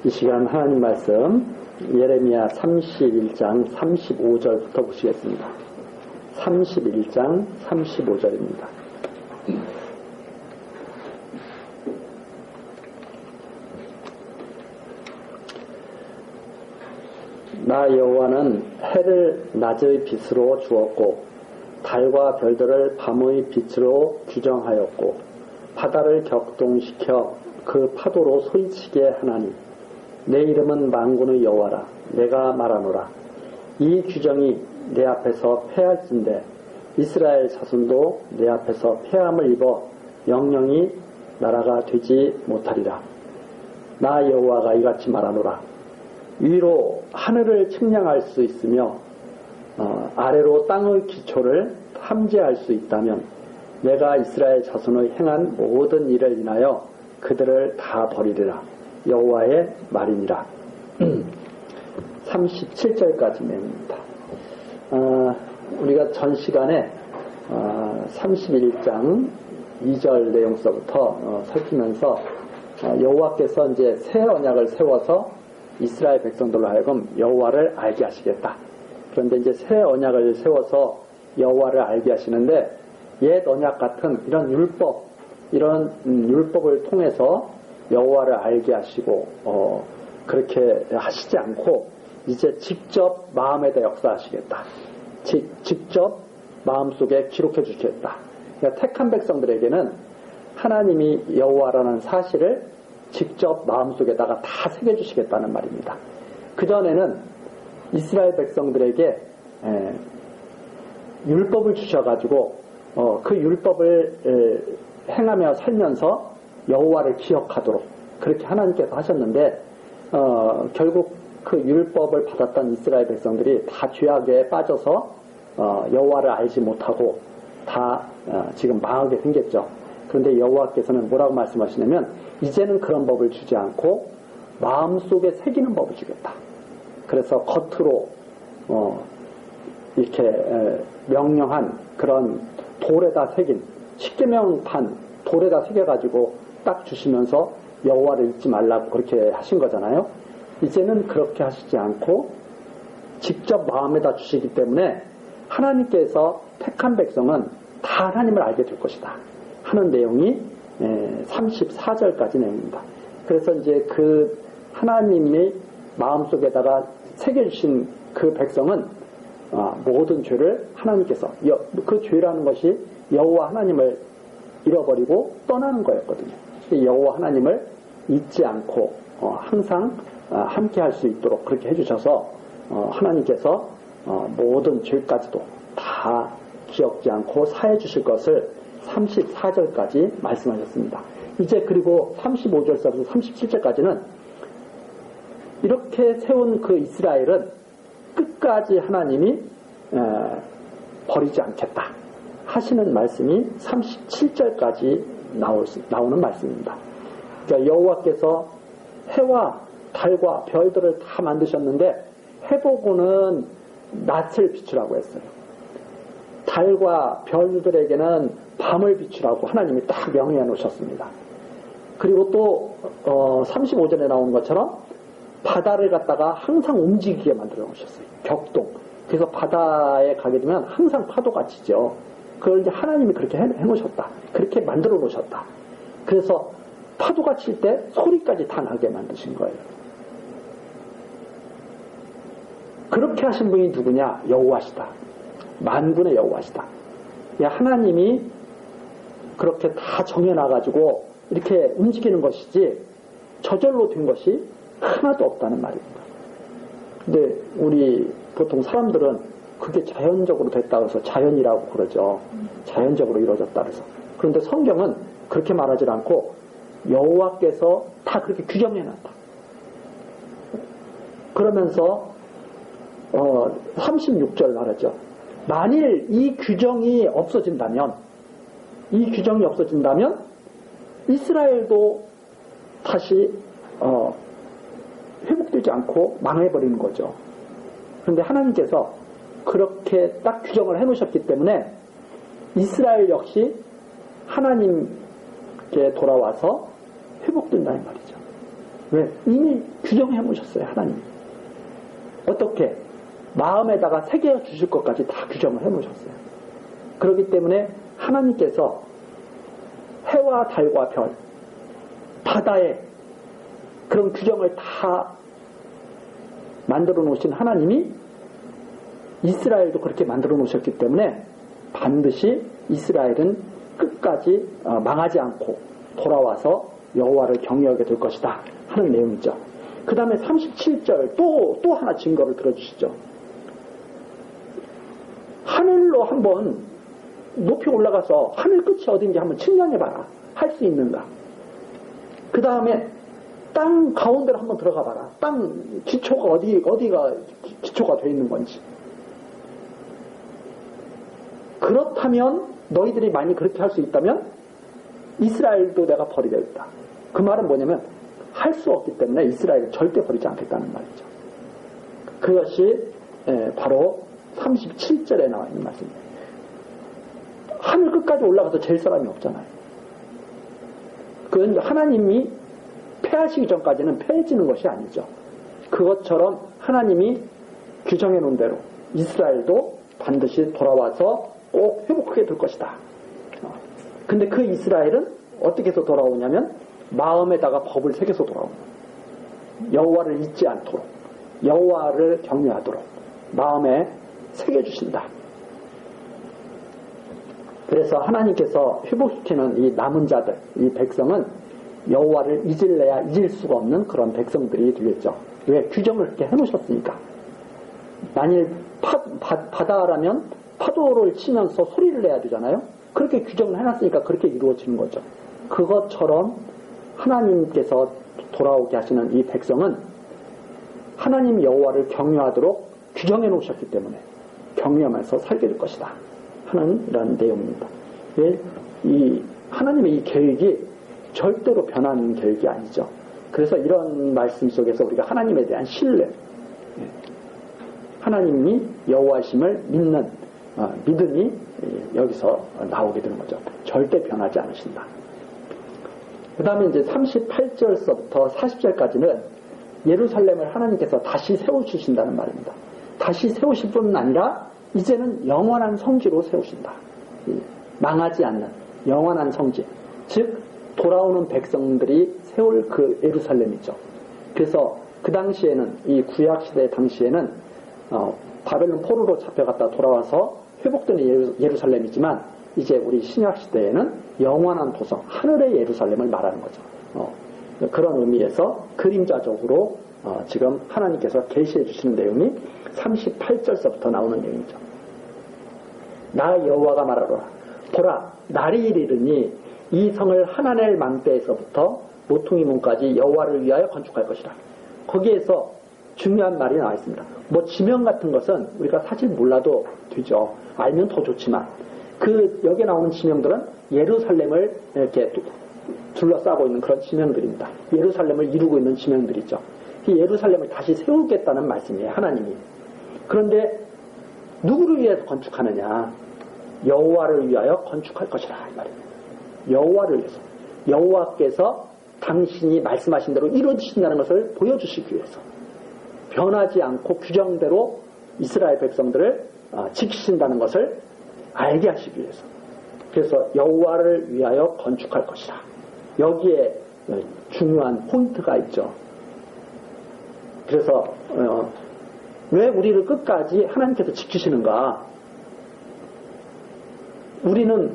이 시간 하나님 말씀 예레미야 31장 35절부터 보시겠습니다. 31장 35절입니다. 나 여호와는 해를 낮의 빛으로 주었고 달과 별들을 밤의 빛으로 규정하였고 바다를 격동시켜 그 파도로 소리치게 하나니 내 이름은 만군의 여호와라. 내가 말하노라. 이 규정이 내 앞에서 패할진대 이스라엘 자손도 내 앞에서 패함을 입어 영영이 나라가 되지 못하리라. 나 여호와가 이같이 말하노라. 위로 하늘을 측량할 수 있으며 아래로 땅의 기초를 탐지할 수 있다면 내가 이스라엘 자손의 행한 모든 일을 인하여 그들을 다 버리리라. 여호와의 말이니라. 37절까지 내용입니다. 우리가 전 시간에 31장 2절 내용서부터 살피면서 여호와께서 이제 새 언약을 세워서 이스라엘 백성들로 하여금 여호와를 알게 하시겠다. 그런데 이제 새 언약을 세워서 여호와를 알게 하시는데 옛 언약 같은 이런 율법을 통해서 여호와를 알게 하시고 그렇게 하시지 않고 이제 직접 마음에다 역사하시겠다. 직접 마음속에 기록해 주시겠다. 그러니까 택한 백성들에게는 하나님이 여호와라는 사실을 직접 마음속에다가 다 새겨주시겠다는 말입니다. 그전에는 이스라엘 백성들에게 율법을 주셔가지고 그 율법을 행하며 살면서 여호와를 기억하도록 그렇게 하나님께서 하셨는데 결국 그 율법을 받았던 이스라엘 백성들이 다 죄악에 빠져서 여호와를 알지 못하고 다 지금 망하게 생겼죠. 그런데 여호와께서는 뭐라고 말씀하시냐면 이제는 그런 법을 주지 않고 마음속에 새기는 법을 주겠다. 그래서 겉으로 이렇게 명령한 그런 돌에다 새긴 십계명판 돌에다 새겨가지고 딱 주시면서 여호와를 잊지 말라고 그렇게 하신 거잖아요. 이제는 그렇게 하시지 않고 직접 마음에다 주시기 때문에 하나님께서 택한 백성은 다 하나님을 알게 될 것이다 하는 내용이 34절까지 내용입니다. 그래서 이제 그 하나님이 마음속에다가 새겨주신 그 백성은 모든 죄를 하나님께서 그 죄라는 것이 여호와 하나님을 잃어버리고 떠나는 거였거든요. 여호와 하나님을 잊지 않고 항상 함께 할 수 있도록 그렇게 해주셔서 하나님께서 모든 죄까지도 다 기억지 않고 사해 주실 것을 34절까지 말씀하셨습니다. 이제 그리고 35절서부터 37절까지는 이렇게 세운 그 이스라엘은 끝까지 하나님이 버리지 않겠다 하시는 말씀이 37절까지 나오는 말씀입니다. 그러니까 여호와께서 해와 달과 별들을 다 만드셨는데 해보고는 낮을 비추라고 했어요. 달과 별들에게는 밤을 비추라고 하나님이 딱 명령해 놓으셨습니다. 그리고 또 35절에 나오는 것처럼 바다를 갖다가 항상 움직이게 만들어 놓으셨어요. 격동. 그래서 바다에 가게 되면 항상 파도가 치죠. 그걸 이제 하나님이 그렇게 해놓으셨다. 그렇게 만들어 놓으셨다. 그래서 파도가 칠 때 소리까지 다 나게 만드신 거예요. 그렇게 하신 분이 누구냐? 여호와시다. 만군의 여호와시다. 하나님이 그렇게 다 정해놔가지고 이렇게 움직이는 것이지 저절로 된 것이 하나도 없다는 말입니다. 근데 우리 보통 사람들은 그게 자연적으로 됐다고 해서 자연이라고 그러죠. 자연적으로 이루어졌다 그래서. 그런데 성경은 그렇게 말하지 않고 여호와께서 다 그렇게 규정해놨다. 그러면서 36절 말하죠. 만일 이 규정이 없어진다면 이스라엘도 다시 회복되지 않고 망해버리는 거죠. 그런데 하나님께서 그렇게 딱 규정을 해놓으셨기 때문에 이스라엘 역시 하나님께 돌아와서 회복된다는 말이죠. 왜? 이미 규정해 놓으셨어요, 하나님. 어떻게? 마음에다가 새겨 주실 것까지 다 규정을 해 놓으셨어요. 그렇기 때문에 하나님께서 해와 달과 별, 바다에 그런 규정을 다 만들어 놓으신 하나님이 이스라엘도 그렇게 만들어 놓으셨기 때문에 반드시 이스라엘은 끝까지 망하지 않고 돌아와서 여호와를 경외하게 될 것이다 하는 내용이죠. 그 다음에 37절 또 하나 증거를 들어주시죠. 하늘로 한번 높이 올라가서 하늘 끝이 어딘지 한번 측량해봐라. 할 수 있는가. 그 다음에 땅 가운데로 한번 들어가 봐라. 땅 기초가 어디가 기초가 되어 있는 건지. 그렇다면 너희들이 만약 그렇게 할 수 있다면 이스라엘도 내가 버리겠다. 그 말은 뭐냐면 할 수 없기 때문에 이스라엘을 절대 버리지 않겠다는 말이죠. 그것이 바로 37절에 나와 있는 말씀입니다. 하늘 끝까지 올라가서 잴 사람이 없잖아요. 그건 하나님이 패하시기 전까지는 패해지는 것이 아니죠. 그것처럼 하나님이 규정해 놓은 대로 이스라엘도 반드시 돌아와서 꼭 회복하게 될 것이다. 근데 그 이스라엘은 어떻게 해서 돌아오냐면 마음에다가 법을 새겨서 돌아옵니다. 여호와를 잊지 않도록 여호와를 경외하도록 마음에 새겨주신다. 그래서 하나님께서 회복시키는 이 남은 자들, 이 백성은 여호와를 잊을래야 잊을 수가 없는 그런 백성들이 되겠죠. 왜? 규정을 그렇게 해놓으셨으니까. 만일 바다라면 파도를 치면서 소리를 내야 되잖아요. 그렇게 규정을 해놨으니까 그렇게 이루어지는 거죠. 그것처럼 하나님께서 돌아오게 하시는 이 백성은 하나님 여호와를 경외하도록 규정해 놓으셨기 때문에 경외하면서 살게 될 것이다 하는 이런 내용입니다. 이 하나님의 이 계획이 절대로 변하는 계획이 아니죠. 그래서 이런 말씀 속에서 우리가 하나님에 대한 신뢰, 하나님이 여호와심을 믿는 믿음이 여기서 나오게 되는 거죠. 절대 변하지 않으신다. 그 다음에 이제 38절서부터 40절까지는 예루살렘을 하나님께서 다시 세우시신다는 말입니다. 다시 세우실 뿐만 아니라 이제는 영원한 성지로 세우신다. 망하지 않는 영원한 성지, 즉 돌아오는 백성들이 세울 그 예루살렘이죠. 그래서 그 당시에는 이 구약시대 당시에는 바벨론 포로로 잡혀갔다 돌아와서 회복된 예루살렘이지만 이제 우리 신약시대에는 영원한 도성 하늘의 예루살렘을 말하는 거죠. 그런 의미에서 그림자적으로 지금 하나님께서 계시해 주시는 내용이 38절서부터 나오는 내용이죠. 나 여호와가 말하노라. 보라, 날이 이르니 이 성을 하나넬 망대에서부터 모퉁이 문까지 여호와를 위하여 건축할 것이라. 거기에서 중요한 말이 나와 있습니다. 뭐 지명 같은 것은 우리가 사실 몰라도 되죠. 알면 더 좋지만 여기에 나오는 지명들은 예루살렘을 이렇게 둘러싸고 있는 그런 지명들입니다. 예루살렘을 이루고 있는 지명들이죠. 이 예루살렘을 다시 세우겠다는 말씀이에요, 하나님이. 그런데 누구를 위해서 건축하느냐? 여호와를 위하여 건축할 것이라 이 말입니다. 여호와를 위해서. 여호와께서 당신이 말씀하신 대로 이루어지신다는 것을 보여주시기 위해서. 변하지 않고 규정대로 이스라엘 백성들을 지키신다는 것을 알게 하시기 위해서. 그래서 여호와를 위하여 건축할 것이라. 여기에 중요한 포인트가 있죠. 그래서 왜 우리를 끝까지 하나님께서 지키시는가? 우리는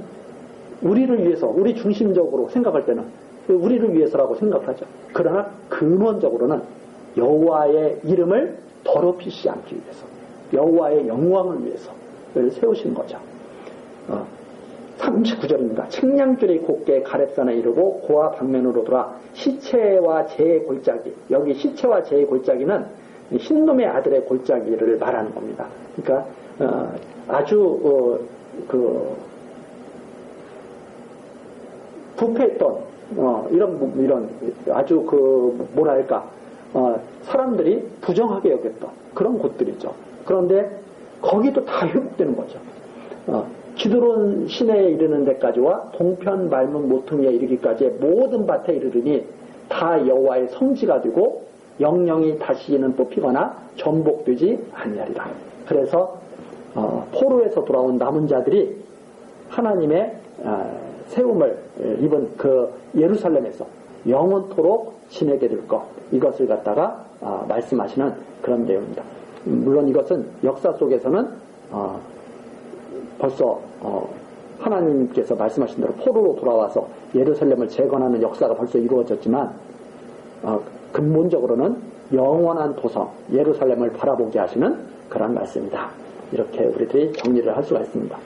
우리를 위해서, 우리 중심적으로 생각할 때는 우리를 위해서라고 생각하죠. 그러나 근원적으로는 여호와의 이름을 더럽히지 않기 위해서, 여호와의 영광을 위해서 세우신 거죠. 39절입니다. 측량줄이 곱게 가렙산에 이르고 고아 방면으로 돌아 시체와 제의 골짜기, 여기 시체와 제의 골짜기는 흰놈의 아들의 골짜기를 말하는 겁니다. 그러니까 아주 부패했던 이런 아주 뭐랄까 사람들이 부정하게 여겼던 그런 곳들이죠. 그런데 거기도 다 회복되는 거죠. 기드론 시내에 이르는 데까지와 동편 말문 모퉁이에 이르기까지의 모든 밭에 이르르니 다 여호와의 성지가 되고 영영이 다시는 뽑히거나 전복되지 아니하리라. 그래서 포로에서 돌아온 남은 자들이 하나님의 세움을 입은 그 예루살렘에서 영원토록 지내게 될 것, 이것을 갖다가 말씀하시는 그런 내용입니다. 물론 이것은 역사 속에서는 벌써 하나님께서 말씀하신 대로 포로로 돌아와서 예루살렘을 재건하는 역사가 벌써 이루어졌지만 근본적으로는 영원한 도성 예루살렘을 바라보게 하시는 그런 말씀이다. 이렇게 우리들이 정리를 할 수가 있습니다.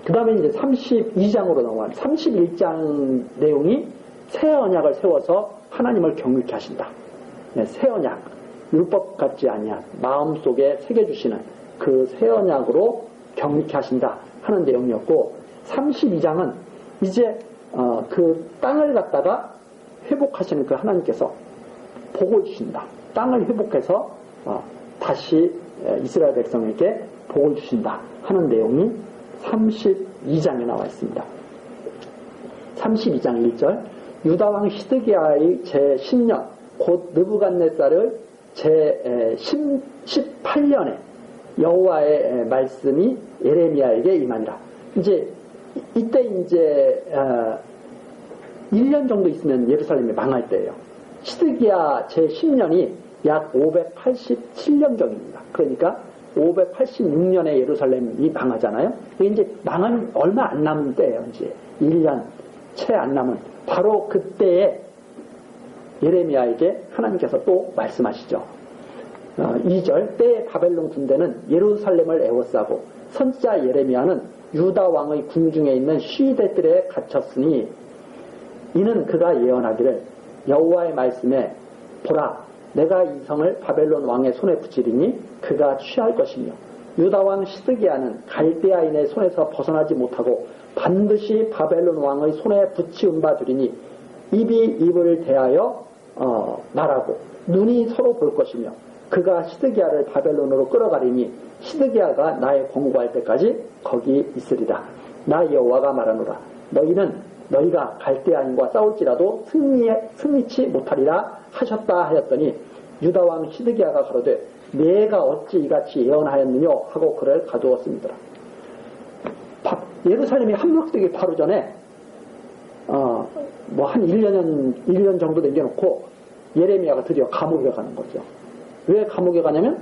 그 다음에 이제 32장으로 넘어가는 31장 내용이 새 언약을 세워서 하나님을 경외케 하신다. 새 언약, 율법 같지 아니한 마음속에 새겨주시는 그 새 언약으로 경외케 하신다 하는 내용이었고, 32장은 이제 그 땅을 갖다가 회복하시는 그 하나님께서 복을 주신다. 땅을 회복해서 다시 이스라엘 백성에게 복을 주신다 하는 내용이 32장에 나와 있습니다. 32장 1절, 유다왕 시드기야의 제10년 곧 느부갓네살의 제18년에 여호와의 말씀이 예레미야에게 임하니라. 이제 이때 이제 1년 정도 있으면 예루살렘이 망할 때예요. 시드기야 제10년이 약 587년경입니다. 그러니까 586년에 예루살렘이 망하잖아요. 이제 망한 얼마 안 남은 때예요. 이제 1년 채 안 남은 바로 그때에 예레미야에게 하나님께서 또 말씀하시죠. 2절, 때에 바벨론 군대는 예루살렘을 에워싸고 선지자 예레미야는 유다 왕의 궁중에 있는 시대들에 갇혔으니 이는 그가 예언하기를 여호와의 말씀에 보라, 내가 이 성을 바벨론 왕의 손에 붙이리니 그가 취할 것이며 유다 왕 시드기야는 갈대아인의 손에서 벗어나지 못하고 반드시 바벨론 왕의 손에 붙이움 바 되리니 입이 입을 대하여 말하고 눈이 서로 볼 것이며 그가 시드기야를 바벨론으로 끌어가리니 시드기야가 나의 권고할 때까지 거기 있으리라. 나 여호와가 말하노라. 너희는 너희가 갈대아인과 싸울지라도 승리치 못하리라 하셨다 하였더니 유다왕 시드기야가 가로되 내가 어찌 이같이 예언하였느냐 하고 그를 가두었습니다. 예루살렘이 함락되기 바로 전에 뭐 한 1년 정도 남겨놓고 예레미야가 드디어 감옥에 가는 거죠. 왜 감옥에 가냐면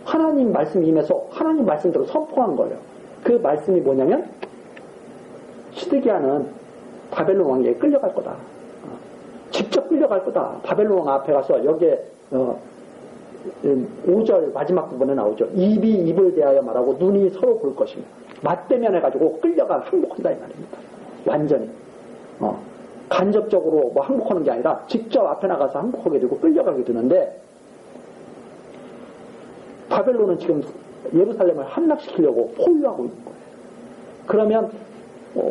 하나님 말씀이 임해서 하나님 말씀대로 선포한 거예요. 그 말씀이 뭐냐면 시드기야는 바벨론 왕에게 끌려갈 거다. 직접 끌려갈 거다. 바벨론 왕 앞에 가서 여기에 5절 마지막 부분에 나오죠. 입이 입을 대하여 말하고 눈이 서로 볼 것이며 맞대면 해가지고 끌려가 항복한다 이 말입니다. 완전히 간접적으로 뭐 항복하는 게 아니라 직접 앞에 나가서 항복하게 되고 끌려가게 되는데, 바벨론은 지금 예루살렘을 함락시키려고 포위하고 있는 거예요. 그러면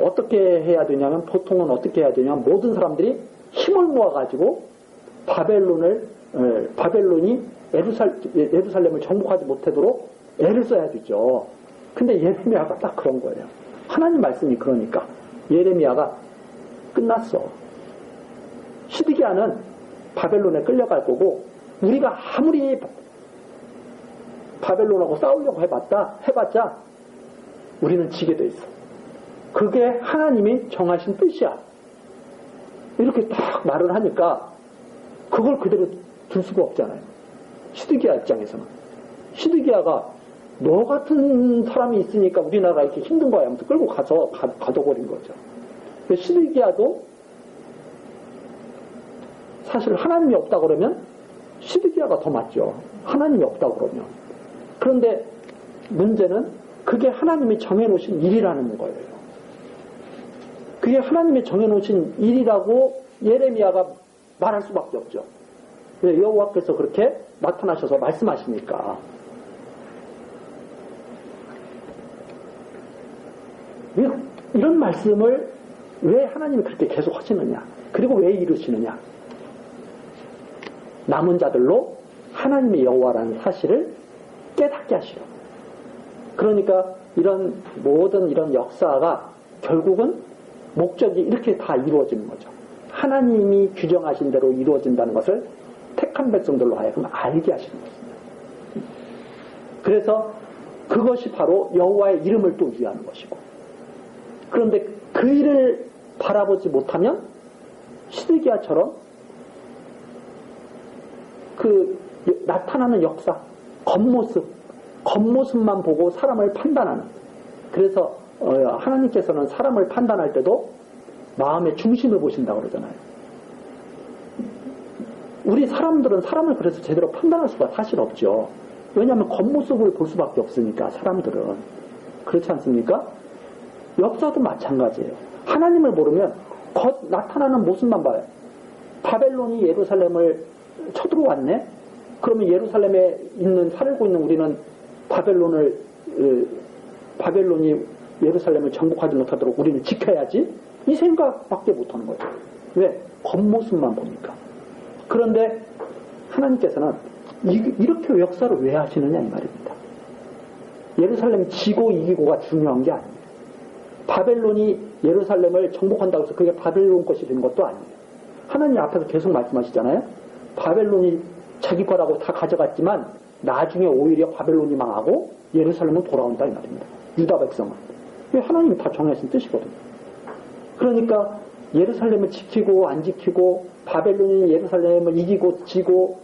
어떻게 해야 되냐면, 보통은 어떻게 해야 되냐면 모든 사람들이 힘을 모아가지고 바벨론이 예루살렘을 정복하지 못하도록 애를 써야 되죠. 근데 예레미야가 딱 그런 거예요. 하나님 말씀이 그러니까 예레미야가 끝났어. 시드기야는 바벨론에 끌려갈 거고 우리가 아무리 바벨론하고 싸우려고 해봤자 우리는 지게 돼 있어. 그게 하나님이 정하신 뜻이야. 이렇게 딱 말을 하니까 그걸 그대로 둘 수가 없잖아요. 시드기야 입장에서는. 시드기야가 너 같은 사람이 있으니까 우리나라가 이렇게 힘든 거야 하면서 끌고 가서 가둬버린 거죠. 시드기야도 사실 하나님이 없다 그러면 시드기야가 더 맞죠. 하나님이 없다 그러면. 그런데 문제는 그게 하나님이 정해놓으신 일이라는 거예요. 그게 하나님이 정해놓으신 일이라고 예레미야가 말할 수밖에 없죠. 여호와께서 그렇게 나타나셔서 말씀하시니까. 이런 말씀을 왜 하나님이 그렇게 계속 하시느냐, 그리고 왜 이루시느냐, 남은 자들로 하나님의 여호와라는 사실을 깨닫게 하시려고. 그러니까 모든 이런 역사가 결국은 목적이 이렇게 다 이루어지는 거죠. 하나님이 규정하신 대로 이루어진다는 것을 택한 백성들로 하여금 알게 하시는 것입니다. 그래서 그것이 바로 여호와의 이름을 또 위하는 것이고, 그런데 그 일을 바라보지 못하면 시드기야처럼 그 나타나는 역사, 겉모습만 보고 사람을 판단하는, 그래서 하나님께서는 사람을 판단할 때도 마음의 중심을 보신다고 그러잖아요. 우리 사람들은 사람을 그래서 제대로 판단할 수가 사실 없죠. 왜냐하면 겉모습을 볼 수밖에 없으니까, 사람들은. 그렇지 않습니까? 역사도 마찬가지예요. 하나님을 모르면 겉 나타나는 모습만 봐요. 바벨론이 예루살렘을 쳐들어왔네? 그러면 예루살렘에 살고 있는 우리는 바벨론이 예루살렘을 정복하지 못하도록 우리는 지켜야지? 이 생각밖에 못하는 거죠. 왜? 겉모습만 보니까. 그런데 하나님께서는 이렇게 역사를 왜 하시느냐 이 말입니다. 예루살렘 지고 이기고가 중요한 게 아니에요. 바벨론이 예루살렘을 정복한다고 해서 그게 바벨론 것이 된 것도 아니에요. 하나님 앞에서 계속 말씀하시잖아요. 바벨론이 자기 거라고 다 가져갔지만 나중에 오히려 바벨론이 망하고 예루살렘은 돌아온다 이 말입니다. 유다 백성은. 하나님이 다 정하신 뜻이거든요. 그러니까 예루살렘을 지키고 안 지키고 바벨론이 예루살렘을 이기고 지고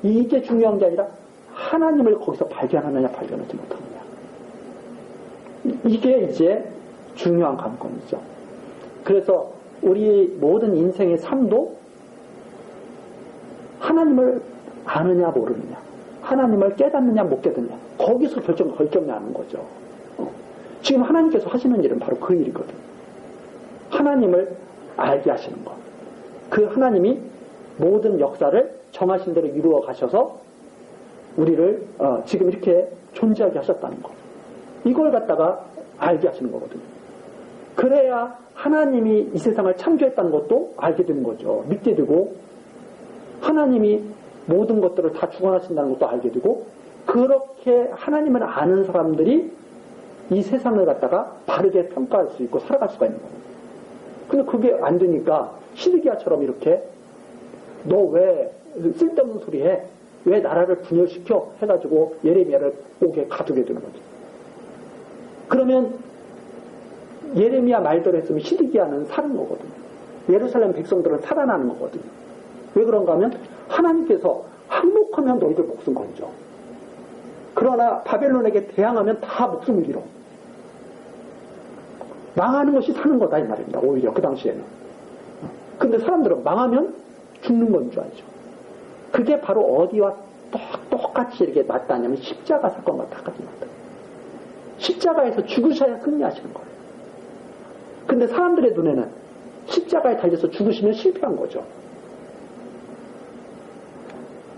이게 중요한 게 아니라 하나님을 거기서 발견하느냐 발견하지 못하느냐. 이게 이제 중요한 관건이죠. 그래서 우리 모든 인생의 삶도 하나님을 아느냐 모르느냐, 하나님을 깨닫느냐 못 깨닫느냐, 거기서 결정이 나는 거죠. 지금 하나님께서 하시는 일은 바로 그 일이거든요. 하나님을 알게 하시는 것. 그 하나님이 모든 역사를 정하신 대로 이루어 가셔서 우리를 지금 이렇게 존재하게 하셨다는 것. 이걸 갖다가 알게 하시는 거거든요. 그래야 하나님이 이 세상을 창조했다는 것도 알게 되는 거죠. 믿게 되고, 하나님이 모든 것들을 다 주관하신다는 것도 알게 되고, 그렇게 하나님을 아는 사람들이 이 세상을 갖다가 바르게 평가할 수 있고 살아갈 수가 있는 거예요. 근데 그게 안 되니까 시드기야처럼 이렇게 너 왜 쓸데없는 소리 해? 왜 나라를 분열시켜? 해가지고 예레미야를 옥에 가두게 되는 거죠. 그러면 예레미야 말대로 했으면 시드기야는 사는 거거든요. 예루살렘 백성들은 살아나는 거거든요. 왜 그런가 하면 하나님께서 항목하면 너희들 목숨 건져. 그러나 바벨론에게 대항하면 다 목숨을 잃어. 망하는 것이 사는 거다 이 말입니다. 오히려 그 당시에는. 근데 사람들은 망하면 죽는 건 줄 알죠. 그게 바로 어디와 똑같이 이렇게 맞닿냐면 십자가 사건과 똑같이 맞닿아요. 십자가에서 죽으셔야 승리하시는 거예요. 근데 사람들의 눈에는 십자가에 달려서 죽으시면 실패한 거죠.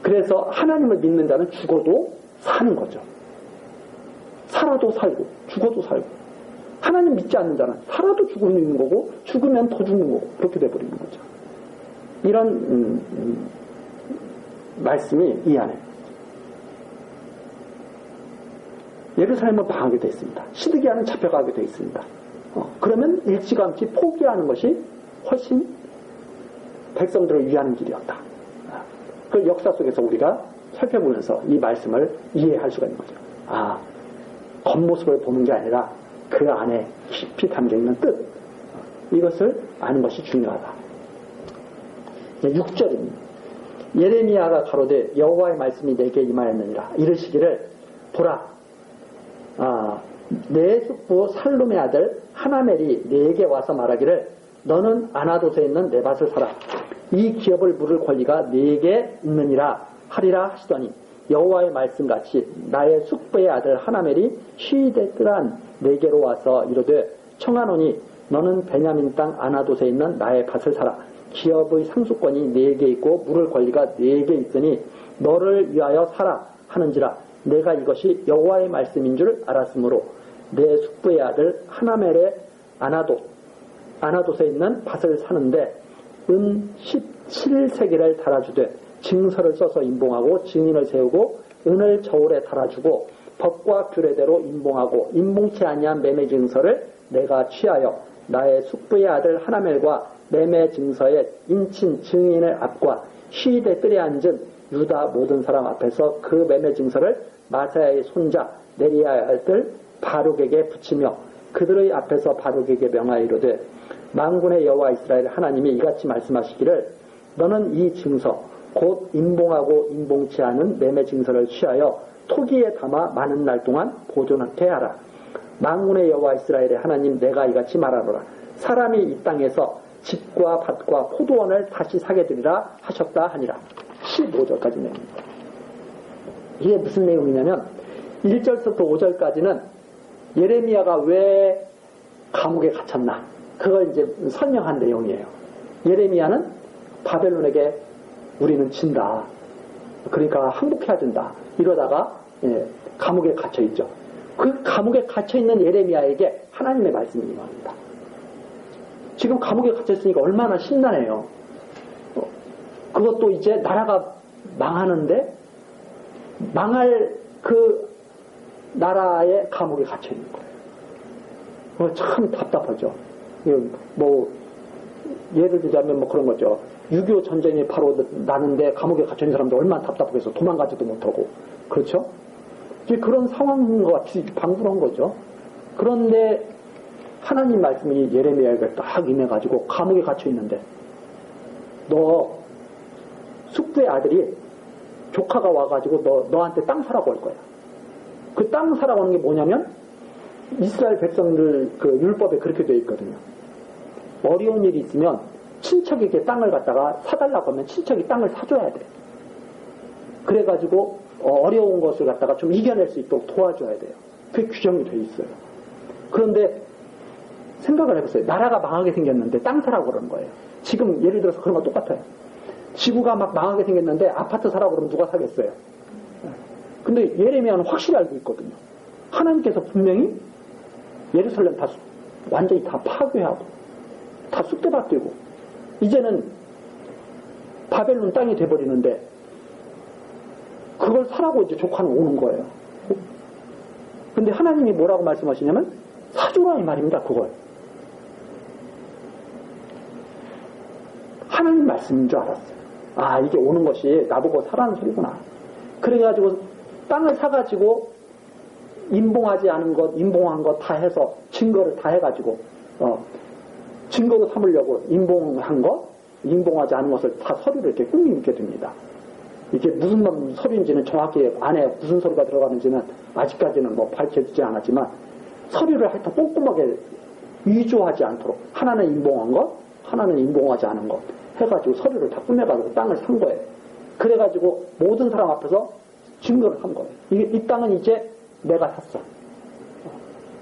그래서 하나님을 믿는 자는 죽어도 사는 거죠. 살아도 살고 죽어도 살고. 하나님 믿지 않는 자는 살아도 죽는 거고 죽으면 더 죽는 거고 그렇게 돼버리는 거죠. 이런 말씀이 이 안에 예루살렘은 망하게 되어 있습니다. 시드기야는 잡혀가게 되어 있습니다. 그러면 일찌감치 포기하는 것이 훨씬 백성들을 위하는 길이었다. 그 역사 속에서 우리가 살펴보면서 이 말씀을 이해할 수가 있는 거죠. 겉모습을 보는 게 아니라 그 안에 깊이 담겨있는 뜻, 이것을 아는 것이 중요하다. 6절입니다. 예레미야가 가로되 여호와의 말씀이 내게 임하였느니라. 이르시기를 보라, 내 숙부 살룸의 아들 하나멜이 내게 와서 말하기를 너는 아나돗에 있는 내 밭을 사라. 이 기업을 물을 권리가 내게 있느니라 하리라 하시더니 여호와의 말씀같이 나의 숙부의 아들 하나멜이 시대뜰한 내게로 와서 이르되 청하노니 너는 베냐민 땅 아나돗에 있는 나의 밭을 사라. 기업의 상속권이 내게 있고 물을 권리가 내게 있으니 너를 위하여 사라 하는지라. 내가 이것이 여호와의 말씀인 줄 알았으므로 내 숙부의 아들 하나멜의 아나돗에 있는 밭을 사는데 은 17세겔을 달아주되 증서를 써서 임봉하고 증인을 세우고 은을 저울에 달아주고 법과 규례대로 임봉하고 임봉치 아니한 매매 증서를 내가 취하여 나의 숙부의 아들 하나멜과 매매 증서의 인친 증인의 앞과 시위대 뜰에 앉은 유다 모든 사람 앞에서 그 매매 증서를 마사야의 손자 네리야의 아들 바룩에게 붙이며 그들의 앞에서 바룩에게 명하이로되 만군의 여호와 이스라엘 하나님이 이같이 말씀하시기를 너는 이 증서 곧 임봉하고 임봉치 않은 매매 증서를 취하여 토기에 담아 많은 날 동안 보존하게 하라. 만군의 여호와 이스라엘의 하나님 내가 이같이 말하노라. 사람이 이 땅에서 집과 밭과 포도원을 다시 사게 되리라 하셨다 하니라. 15절까지 내용입니다. 이게 무슨 내용이냐면 1절부터 5절까지는 예레미야가 왜 감옥에 갇혔나 그걸 이제 설명한 내용이에요. 예레미야는 바벨론에게 우리는 진다. 그러니까 항복해야 된다. 이러다가 감옥에 갇혀있죠. 그 감옥에 갇혀있는 예레미야에게 하나님의 말씀이 임합니다. 지금 감옥에 갇혀있으니까 얼마나 심란해요. 그것도 이제 나라가 망하는데 망할 그 나라의 감옥에 갇혀있는 거예요. 참 답답하죠. 뭐 예를 들자면 뭐 그런 거죠. 6.25 전쟁이 바로 나는데 감옥에 갇혀있는 사람들 얼마나 답답하겠어. 도망가지도 못하고. 그렇죠? 이제 그런 상황인 것 같이 방불한 거죠. 그런데 하나님 말씀이 예레미야에게 딱 임해가지고 감옥에 갇혀있는데 너 숙부의 아들이 조카가 와가지고 너한테 땅 사라고 할 거야. 그 땅 사라고 하는 게 뭐냐면 이스라엘 백성들 그 율법에 그렇게 되어 있거든요. 어려운 일이 있으면 친척에게 땅을 갖다가 사달라고 하면 친척이 땅을 사줘야 돼. 그래가지고 어려운 것을 갖다가 좀 이겨낼 수 있도록 도와줘야 돼요. 그게 규정이 돼 있어요. 그런데 생각을 해보세요. 나라가 망하게 생겼는데 땅 사라고 그러는 거예요. 지금 예를 들어서 그런 거 똑같아요. 지구가 막 망하게 생겼는데 아파트 사라고 그러면 누가 사겠어요? 근데 예레미야는 확실히 알고 있거든요. 하나님께서 분명히 예루살렘 다 완전히 다 파괴하고 다 쑥대밭 되고 이제는 바벨론 땅이 돼버리는데 그걸 사라고 이제 조카는 오는 거예요. 근데 하나님이 뭐라고 말씀하시냐면 사주라 이 말입니다. 그걸 하나님 말씀인 줄 알았어요. 아 이게 오는 것이 나보고 사라는 소리구나. 그래가지고 땅을 사가지고 임봉하지 않은 것, 임봉한 것 다 해서 증거를 다 해가지고 증거로 삼으려고 임봉한 것, 임봉하지 않은 것을 다 서류를 이렇게 꾹 묶게 됩니다. 이게 무슨 서류인지는 정확히 안에 무슨 서류가 들어가는지는 아직까지는 뭐 밝혀지지 않았지만 서류를 하여튼 꼼꼼하게 위조하지 않도록 하나는 임봉한 것, 하나는 임봉하지 않은 것 해가지고 서류를 다 꾸며가지고 땅을 산 거예요. 그래가지고 모든 사람 앞에서 증거를 한 거예요. 이 땅은 이제 내가 샀어.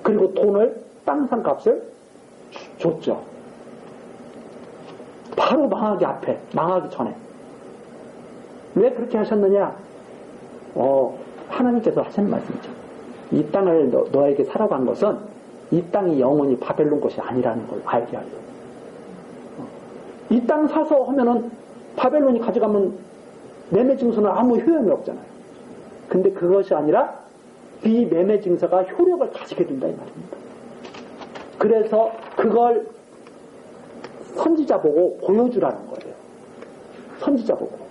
그리고 돈을 땅 산 값을 줬죠. 바로 망하기 앞에, 망하기 전에. 왜 그렇게 하셨느냐? 하나님께서 하시는 말씀이죠. 이 땅을 너에게 사라고 한 것은 이 땅이 영원히 바벨론 것이 아니라는 걸 알게 하려고. 이 땅 사서 하면은 바벨론이 가져가면 매매 증서는 아무 효용이 없잖아요. 근데 그것이 아니라 이 매매 증서가 효력을 가지게 된다 이 말입니다. 그래서 그걸 선지자 보고 보여주라는 거예요. 선지자 보고.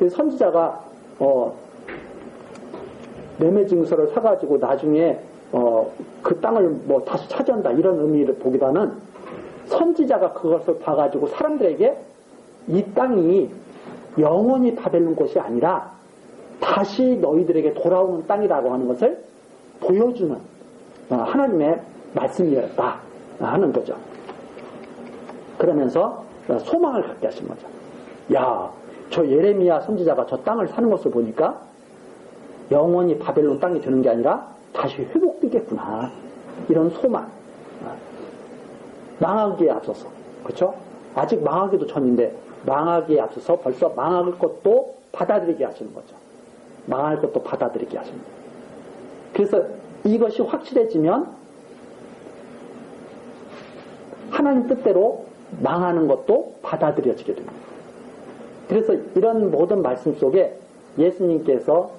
선지자가 매매 증서를 사가지고 나중에 그 땅을 뭐 다시 차지한다 이런 의미를 보기보다는 선지자가 그것을 봐가지고 사람들에게 이 땅이 영원히 바벨론 것이 아니라 다시 너희들에게 돌아오는 땅이라고 하는 것을 보여주는 하나님의 말씀이었다 하는 거죠. 그러면서 소망을 갖게 하신 거죠. 야, 저 예레미야 선지자가 저 땅을 사는 것을 보니까 영원히 바벨론 땅이 되는 게 아니라 다시 회복되겠구나. 이런 소망. 망하기에 앞서서. 그렇죠? 아직 망하기도 전인데 망하기에 앞서서 벌써 망할 것도 받아들이게 하시는 거죠. 망할 것도 받아들이게 하시는 거예요. 그래서 이것이 확실해지면 하나님 뜻대로 망하는 것도 받아들여지게 됩니다. 그래서 이런 모든 말씀 속에 예수님께서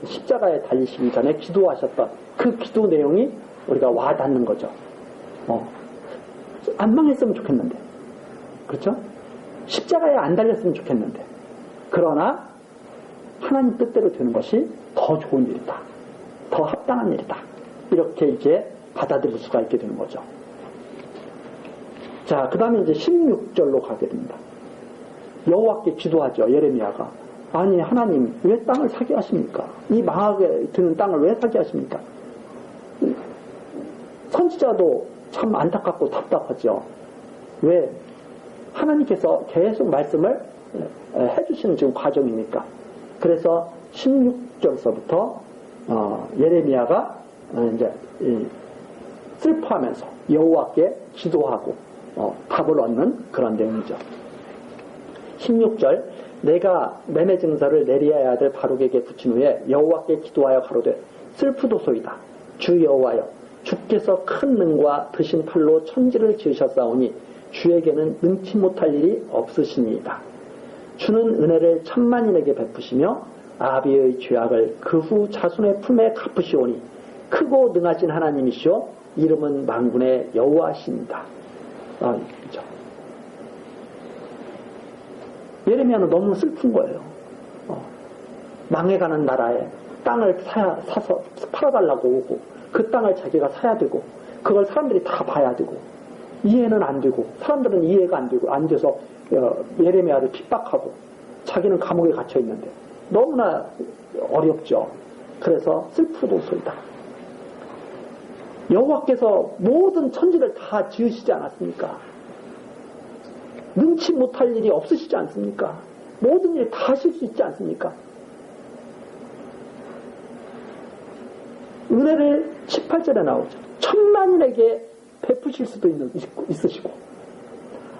십자가에 달리시기 전에 기도하셨던 그 기도 내용이 우리가 와닿는 거죠. 안 망했으면 좋겠는데 그렇죠? 십자가에 안 달렸으면 좋겠는데. 그러나 하나님 뜻대로 되는 것이 더 좋은 일이다. 더 합당한 일이다. 이렇게 이제 받아들일 수가 있게 되는 거죠. 자, 그 다음에 이제 16절로 가게 됩니다. 여호와께 기도하죠. 예레미야가. 아니 하나님 왜 땅을 사게 하십니까? 이 망하게 드는 땅을 왜 사게 하십니까? 선지자도 참 안타깝고 답답하죠. 왜? 하나님께서 계속 말씀을 해주시는 지금 과정이니까. 그래서 16절서부터 예레미야가 이제 슬퍼하면서 여호와께 기도하고 답을 얻는 그런 내용이죠. 16절 내가 매매 증서를 내리아의 아들 바룩에게 붙인 후에 여호와께 기도하여 가로되 슬프도소이다. 주 여호와여 주께서 큰 능과 드신 팔로 천지를 지으셨사오니 주에게는 능치 못할 일이 없으시니이다. 주는 은혜를 천만인에게 베푸시며 아비의 죄악을 그 후 자손의 품에 갚으시오니 크고 능하신 하나님이시오 이름은 만군의 여호와시니이다. 그렇죠. 예레미야는 너무 슬픈 거예요. 망해가는 나라에 땅을 사서 팔아달라고 오고 그 땅을 자기가 사야 되고 그걸 사람들이 다 봐야 되고 이해는 안 되고 사람들은 이해가 안 돼서 예레미야를 핍박하고 자기는 감옥에 갇혀 있는데 너무나 어렵죠. 그래서 슬프도소이다. 여호와께서 모든 천지를 다 지으시지 않았습니까? 능치 못할 일이 없으시지 않습니까? 모든 일 다 하실 수 있지 않습니까? 은혜를 18절에 나오죠. 천만인에게 베푸실 수도 있으시고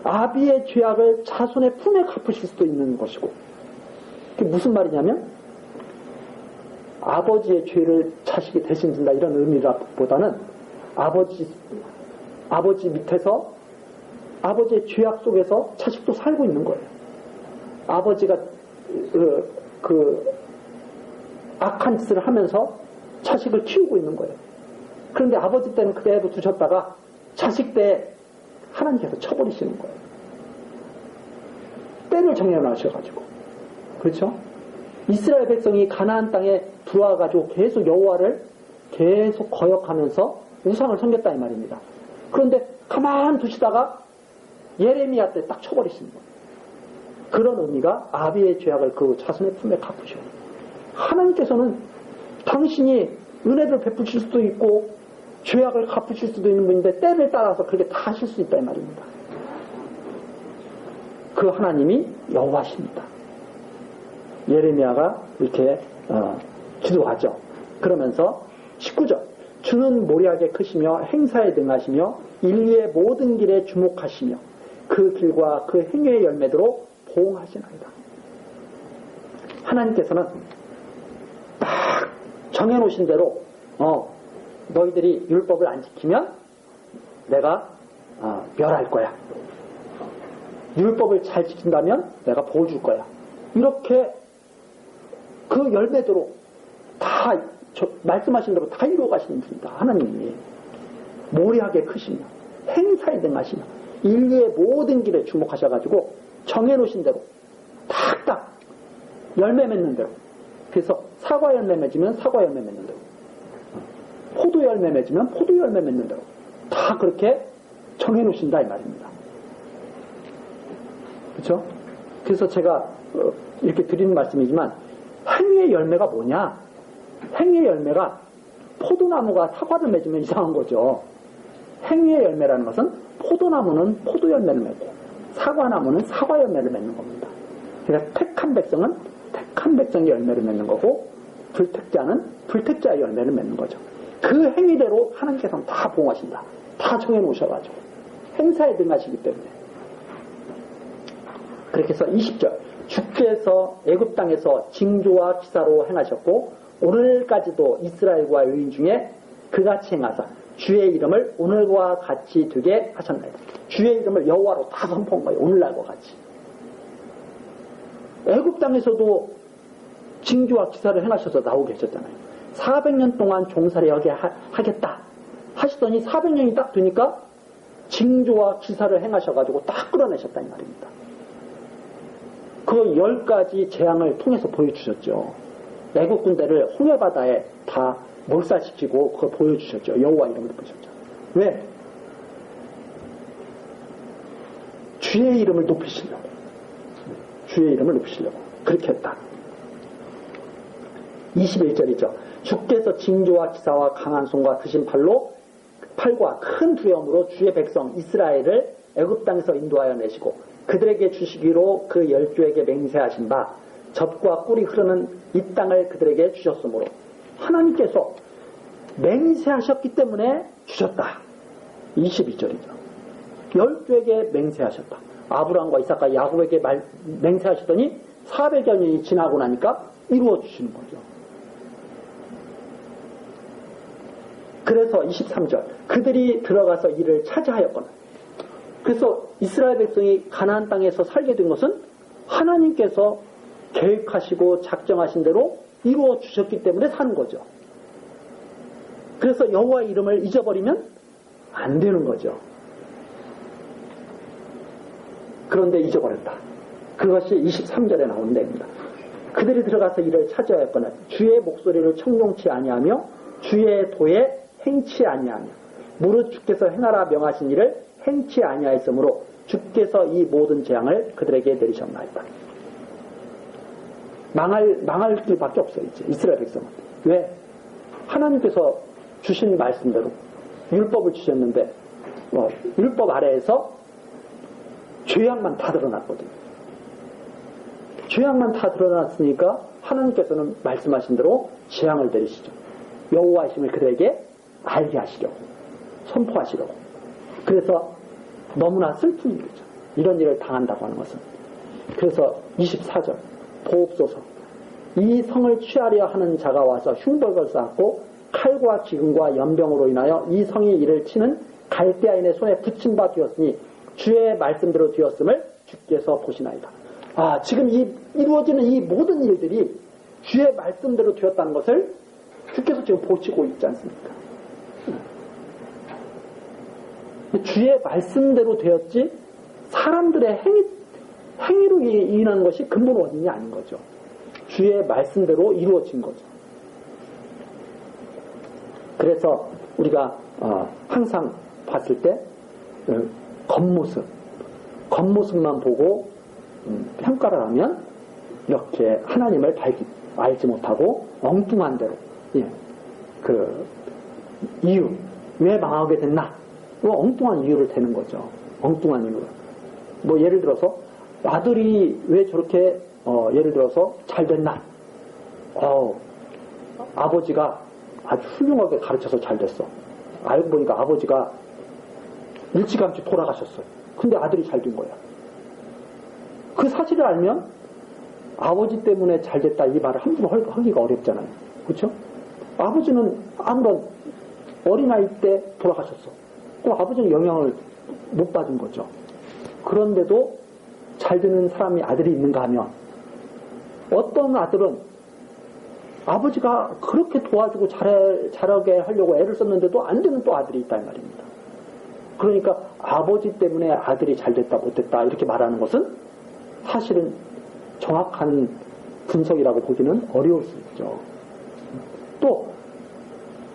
아비의 죄악을 자손의 품에 갚으실 수도 있는 것이고 그게 무슨 말이냐면 아버지의 죄를 자식이 대신 진다 이런 의미보다는 아버지 밑에서 아버지의 죄악 속에서 자식도 살고 있는 거예요. 아버지가 그 악한 짓을 하면서 자식을 키우고 있는 거예요. 그런데 아버지 때는 그대로 두셨다가 자식 때 하나님께서 쳐버리시는 거예요. 때를 정해놓으셔가지고. 그렇죠? 이스라엘 백성이 가나안 땅에 들어와가지고 계속 여호와를 계속 거역하면서 우상을 섬겼다 이 말입니다. 그런데 가만 두시다가 예레미야 때 딱 쳐버리시는 거예요. 그런 의미가 아비의 죄악을 그 자손의 품에 갚으셔. 하나님께서는 당신이 은혜를 베푸실 수도 있고 죄악을 갚으실 수도 있는 분인데 때를 따라서 그렇게 다 하실 수 있다 이 말입니다. 그 하나님이 여호와십니다. 예레미야가 이렇게 기도하죠. 그러면서 19절 주는 모리하게 크시며 행사에 등하시며 인류의 모든 길에 주목하시며 그 길과 그 행위의 열매대로 보응하시나이다. 하나님께서는 딱 정해놓으신 대로 너희들이 율법을 안 지키면 내가 멸할 거야. 율법을 잘 지킨다면 내가 보호 줄 거야. 이렇게 그 열매대로 다 말씀하신 대로 다 이루어 가시는 분이다. 하나님이 모리하게 크시며 행사에 등하시며 인류의 모든 길에 주목하셔가지고 정해놓으신 대로 딱딱 열매 맺는 대로. 그래서 사과 열매 맺으면 사과 열매 맺는 대로, 포도 열매 맺으면 포도 열매 맺는 대로 다 그렇게 정해놓으신다 이 말입니다. 그렇죠? 그래서 제가 이렇게 드리는 말씀이지만 행위의 열매가 뭐냐? 행위의 열매가 포도나무가 사과를 맺으면 이상한 거죠. 행위의 열매라는 것은 포도나무는 포도 열매를 맺고 사과나무는 사과 열매를 맺는 겁니다. 그러니까 택한 백성은 택한 백성의 열매를 맺는 거고 불택자는 불택자의 열매를 맺는 거죠. 그 행위대로 하나님께서는 다 보호하신다. 다 정해놓으셔가지고 행사에 등하시기 때문에. 그렇게 해서 20절 주께서 애굽 땅에서 징조와 기사로 행하셨고 오늘까지도 이스라엘과 유인 중에 그같이 행하사 주의 이름을 오늘과 같이 되게 하셨나이다. 주의 이름을 여호와로 다 선포한 거예요. 오늘날과 같이. 애굽 땅에서도 징조와 기사를 행하셔서 나오게 하셨잖아요. 400년 동안 종살이 하겠다 하시더니 400년이 딱 되니까 징조와 기사를 행하셔가지고 딱 끌어내셨다 이 말입니다. 그 10가지 재앙을 통해서 보여주셨죠. 애국 군대를 홍해바다에 다 몰살시키고 그걸 보여주셨죠. 여호와 이름을 보여주셨죠. 왜? 주의 이름을 높이시려고. 주의 이름을 높이시려고. 그렇게 했다. 21절이죠. 주께서 징조와 기사와 강한 손과 드신 팔과 큰 두려움으로 주의 백성 이스라엘을 애굽 땅에서 인도하여 내시고 그들에게 주시기로 그 12에게 맹세하신 바 젖과 꿀이 흐르는 이 땅을 그들에게 주셨으므로 하나님께서 맹세하셨기 때문에 주셨다. 22절이죠. 12에게 맹세하셨다. 아브라함과 이삭과 야곱에게 맹세하셨더니 400여 년이 지나고 나니까 이루어 주시는 거죠. 그래서 23절 그들이 들어가서 이를 차지하였거나 그래서 이스라엘 백성이 가나안 땅에서 살게 된 것은 하나님께서 계획하시고 작정하신 대로 이루어 주셨기 때문에 사는 거죠. 그래서 여호와의 이름을 잊어버리면 안 되는 거죠. 그런데 잊어버렸다. 그것이 23절에 나오는 내용입니다. 그들이 들어가서 이를 차지하였거나 주의 목소리를 청종치 아니하며 주의 도에 행치 아니하며 무릇 주께서 행하라 명하신 일을 행치 아니하였으므로 주께서 이 모든 재앙을 그들에게 내리셨나이다. 망할 길밖에 없어요. 이제 이스라엘 백성은. 왜? 하나님께서 주신 말씀대로 율법을 주셨는데 율법 아래에서 죄악만 다 드러났거든요. 죄악만 다 드러났으니까 하나님께서는 말씀하신 대로 재앙을 내리시죠. 여호와이심을 그들에게 알게 하시려고 선포하시려고. 그래서 너무나 슬픈 일이죠. 이런 일을 당한다고 하는 것은. 그래서 24절 보옵소서 이 성을 취하려 하는 자가 와서 흉벌을 쌓았고 칼과 기근과 연병으로 인하여 이 성이 이를 치는 갈대아인의 손에 붙임 바 되었으니 주의 말씀대로 되었음을 주께서 보시나이다. 지금 이루어지는 이 모든 일들이 주의 말씀대로 되었다는 것을 주께서 지금 보시고 있지 않습니까? 주의 말씀대로 되었지 사람들의 행위로 인한 것이 근본 원인이 아닌 거죠. 주의 말씀대로 이루어진 거죠. 그래서 우리가 항상 봤을 때 겉모습만 보고 평가를 하면 이렇게 하나님을 알지 못하고 엉뚱한 대로 그 이유 왜 망하게 됐나 엉뚱한 이유를 대는 거죠. 엉뚱한 이유를. 뭐 예를 들어서 아들이 왜 저렇게 예를 들어서 잘 됐나? 아버지가 아주 훌륭하게 가르쳐서 잘 됐어. 알고 보니까 아버지가 일찌감치 돌아가셨어요. 근데 아들이 잘 된 거야. 그 사실을 알면 아버지 때문에 잘 됐다 이 말을 함부로 하기가 어렵잖아요. 그렇죠? 아버지는 아무런 어린아이 때 돌아가셨어. 그럼 아버지는 영향을 못 받은 거죠. 그런데도 잘 되는 사람이 아들이 있는가 하면 어떤 아들은 아버지가 그렇게 도와주고 잘하게 하려고 애를 썼는데도 안 되는 또 아들이 있다는 말입니다. 그러니까 아버지 때문에 아들이 잘 됐다 못됐다 이렇게 말하는 것은 사실은 정확한 분석이라고 보기는 어려울 수 있죠. 또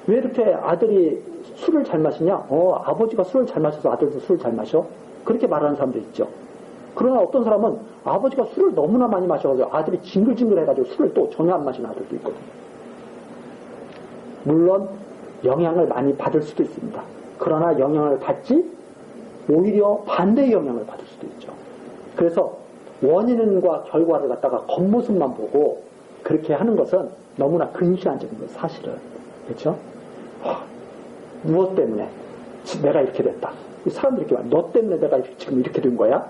왜 이렇게 아들이 술을 잘 마시냐? 아버지가 술을 잘 마셔서 아들도 술을 잘 마셔? 그렇게 말하는 사람도 있죠. 그러나 어떤 사람은 아버지가 술을 너무나 많이 마셔가지고 아들이 징글징글해가지고 술을 또 전혀 안 마시는 아들도 있거든요. 물론 영향을 많이 받을 수도 있습니다. 그러나 영향을 받지 오히려 반대의 영향을 받을 수도 있죠. 그래서 원인과 결과를 갖다가 겉모습만 보고 그렇게 하는 것은 너무나 근시안적인 거예요. 사실은. 그렇죠? 무엇 때문에 내가 이렇게 됐다. 사람들이 이렇게 말해. 너 때문에 내가 지금 이렇게 된 거야?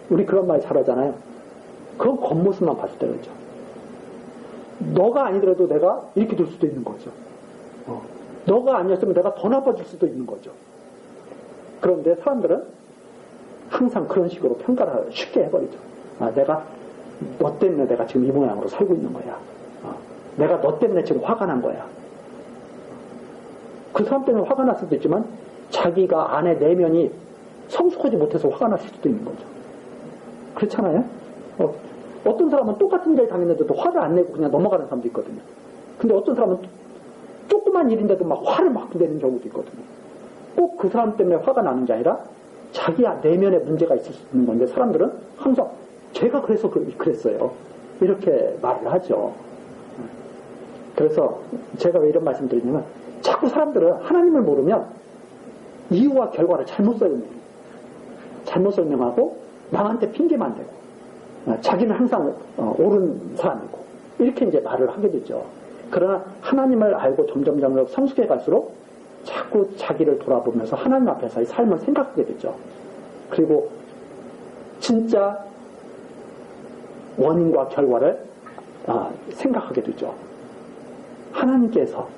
우리 그런 말 잘하잖아요. 그건 겉모습만 봤을 때 그렇죠. 너가 아니더라도 내가 이렇게 될 수도 있는 거죠. 너가 아니었으면 내가 더 나빠질 수도 있는 거죠. 그런데 사람들은 항상 그런 식으로 평가를 쉽게 해버리죠. 너 때문에 내가 지금 이 모양으로 살고 있는 거야. 내가 너 때문에 지금 화가 난 거야. 그 사람 때문에 화가 났을 수도 있지만 자기가 안에 내면이 성숙하지 못해서 화가 날 수도 있는 거죠. 그렇잖아요? 어떤 사람은 똑같은 일을 당했는데도 화를 안 내고 그냥 넘어가는 사람도 있거든요. 근데 어떤 사람은 조그만 일인데도 막 화를 막 내는 경우도 있거든요. 꼭 그 사람 때문에 화가 나는 게 아니라 자기 내면에 문제가 있을 수 있는 건데 사람들은 항상 제가 그래서 그랬어요. 이렇게 말을 하죠. 그래서 제가 왜 이런 말씀 드리냐면 자꾸 사람들은 하나님을 모르면 이유와 결과를 잘못 설명하고 남한테 핑계만 대고 자기는 항상 옳은 사람이고 이렇게 이제 말을 하게 되죠. 그러나 하나님을 알고 점점 성숙해 갈수록 자꾸 자기를 돌아보면서 하나님 앞에서의 삶을 생각하게 되죠. 그리고 진짜 원인과 결과를 생각하게 되죠. 하나님께서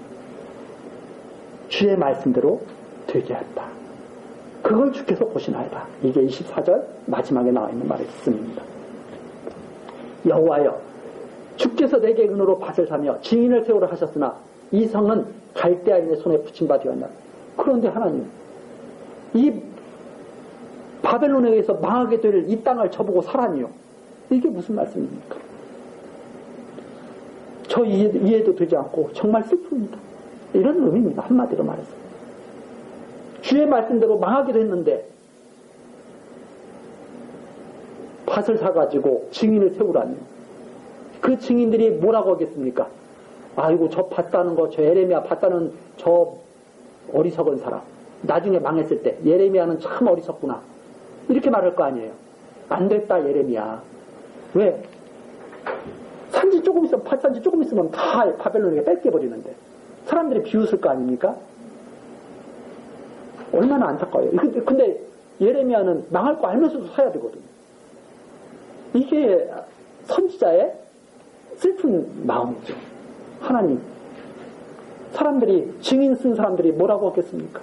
주의 말씀대로 되게 했다. 그걸 주께서 보시나이다. 이게 24절 마지막에 나와 있는 말씀입니다. 여호와여, 주께서 내게 은으로 밭을 사며 증인을 세우라 하셨으나 이 성은 갈대아인의 손에 붙임 바 되었나. 그런데 하나님, 이 바벨론에 의해서 망하게 될 이 땅을 저보고 사라니요. 이게 무슨 말씀입니까? 저 이해도 되지 않고 정말 슬픕니다. 이런 의미입니다. 한마디로 말해서. 주의 말씀대로 망하기도 했는데 밭을 사가지고 증인을 세우라니요. 그 증인들이 뭐라고 하겠습니까? 아이고 저 밭다는 거, 저 예레미야 밭다는 저 어리석은 사람. 나중에 망했을 때 예레미야는 참 어리석구나. 이렇게 말할 거 아니에요. 안 됐다 예레미야. 왜? 산지 조금 있으면 밭산지 조금 있으면 다 바벨론에게 뺏겨버리는데 사람들이 비웃을 거 아닙니까? 얼마나 안타까워요. 근데 예레미야는 망할 거 알면서도 사야 되거든요. 이게 선지자의 슬픈 마음이죠. 하나님, 사람들이 증인 쓴 사람들이 뭐라고 하겠습니까?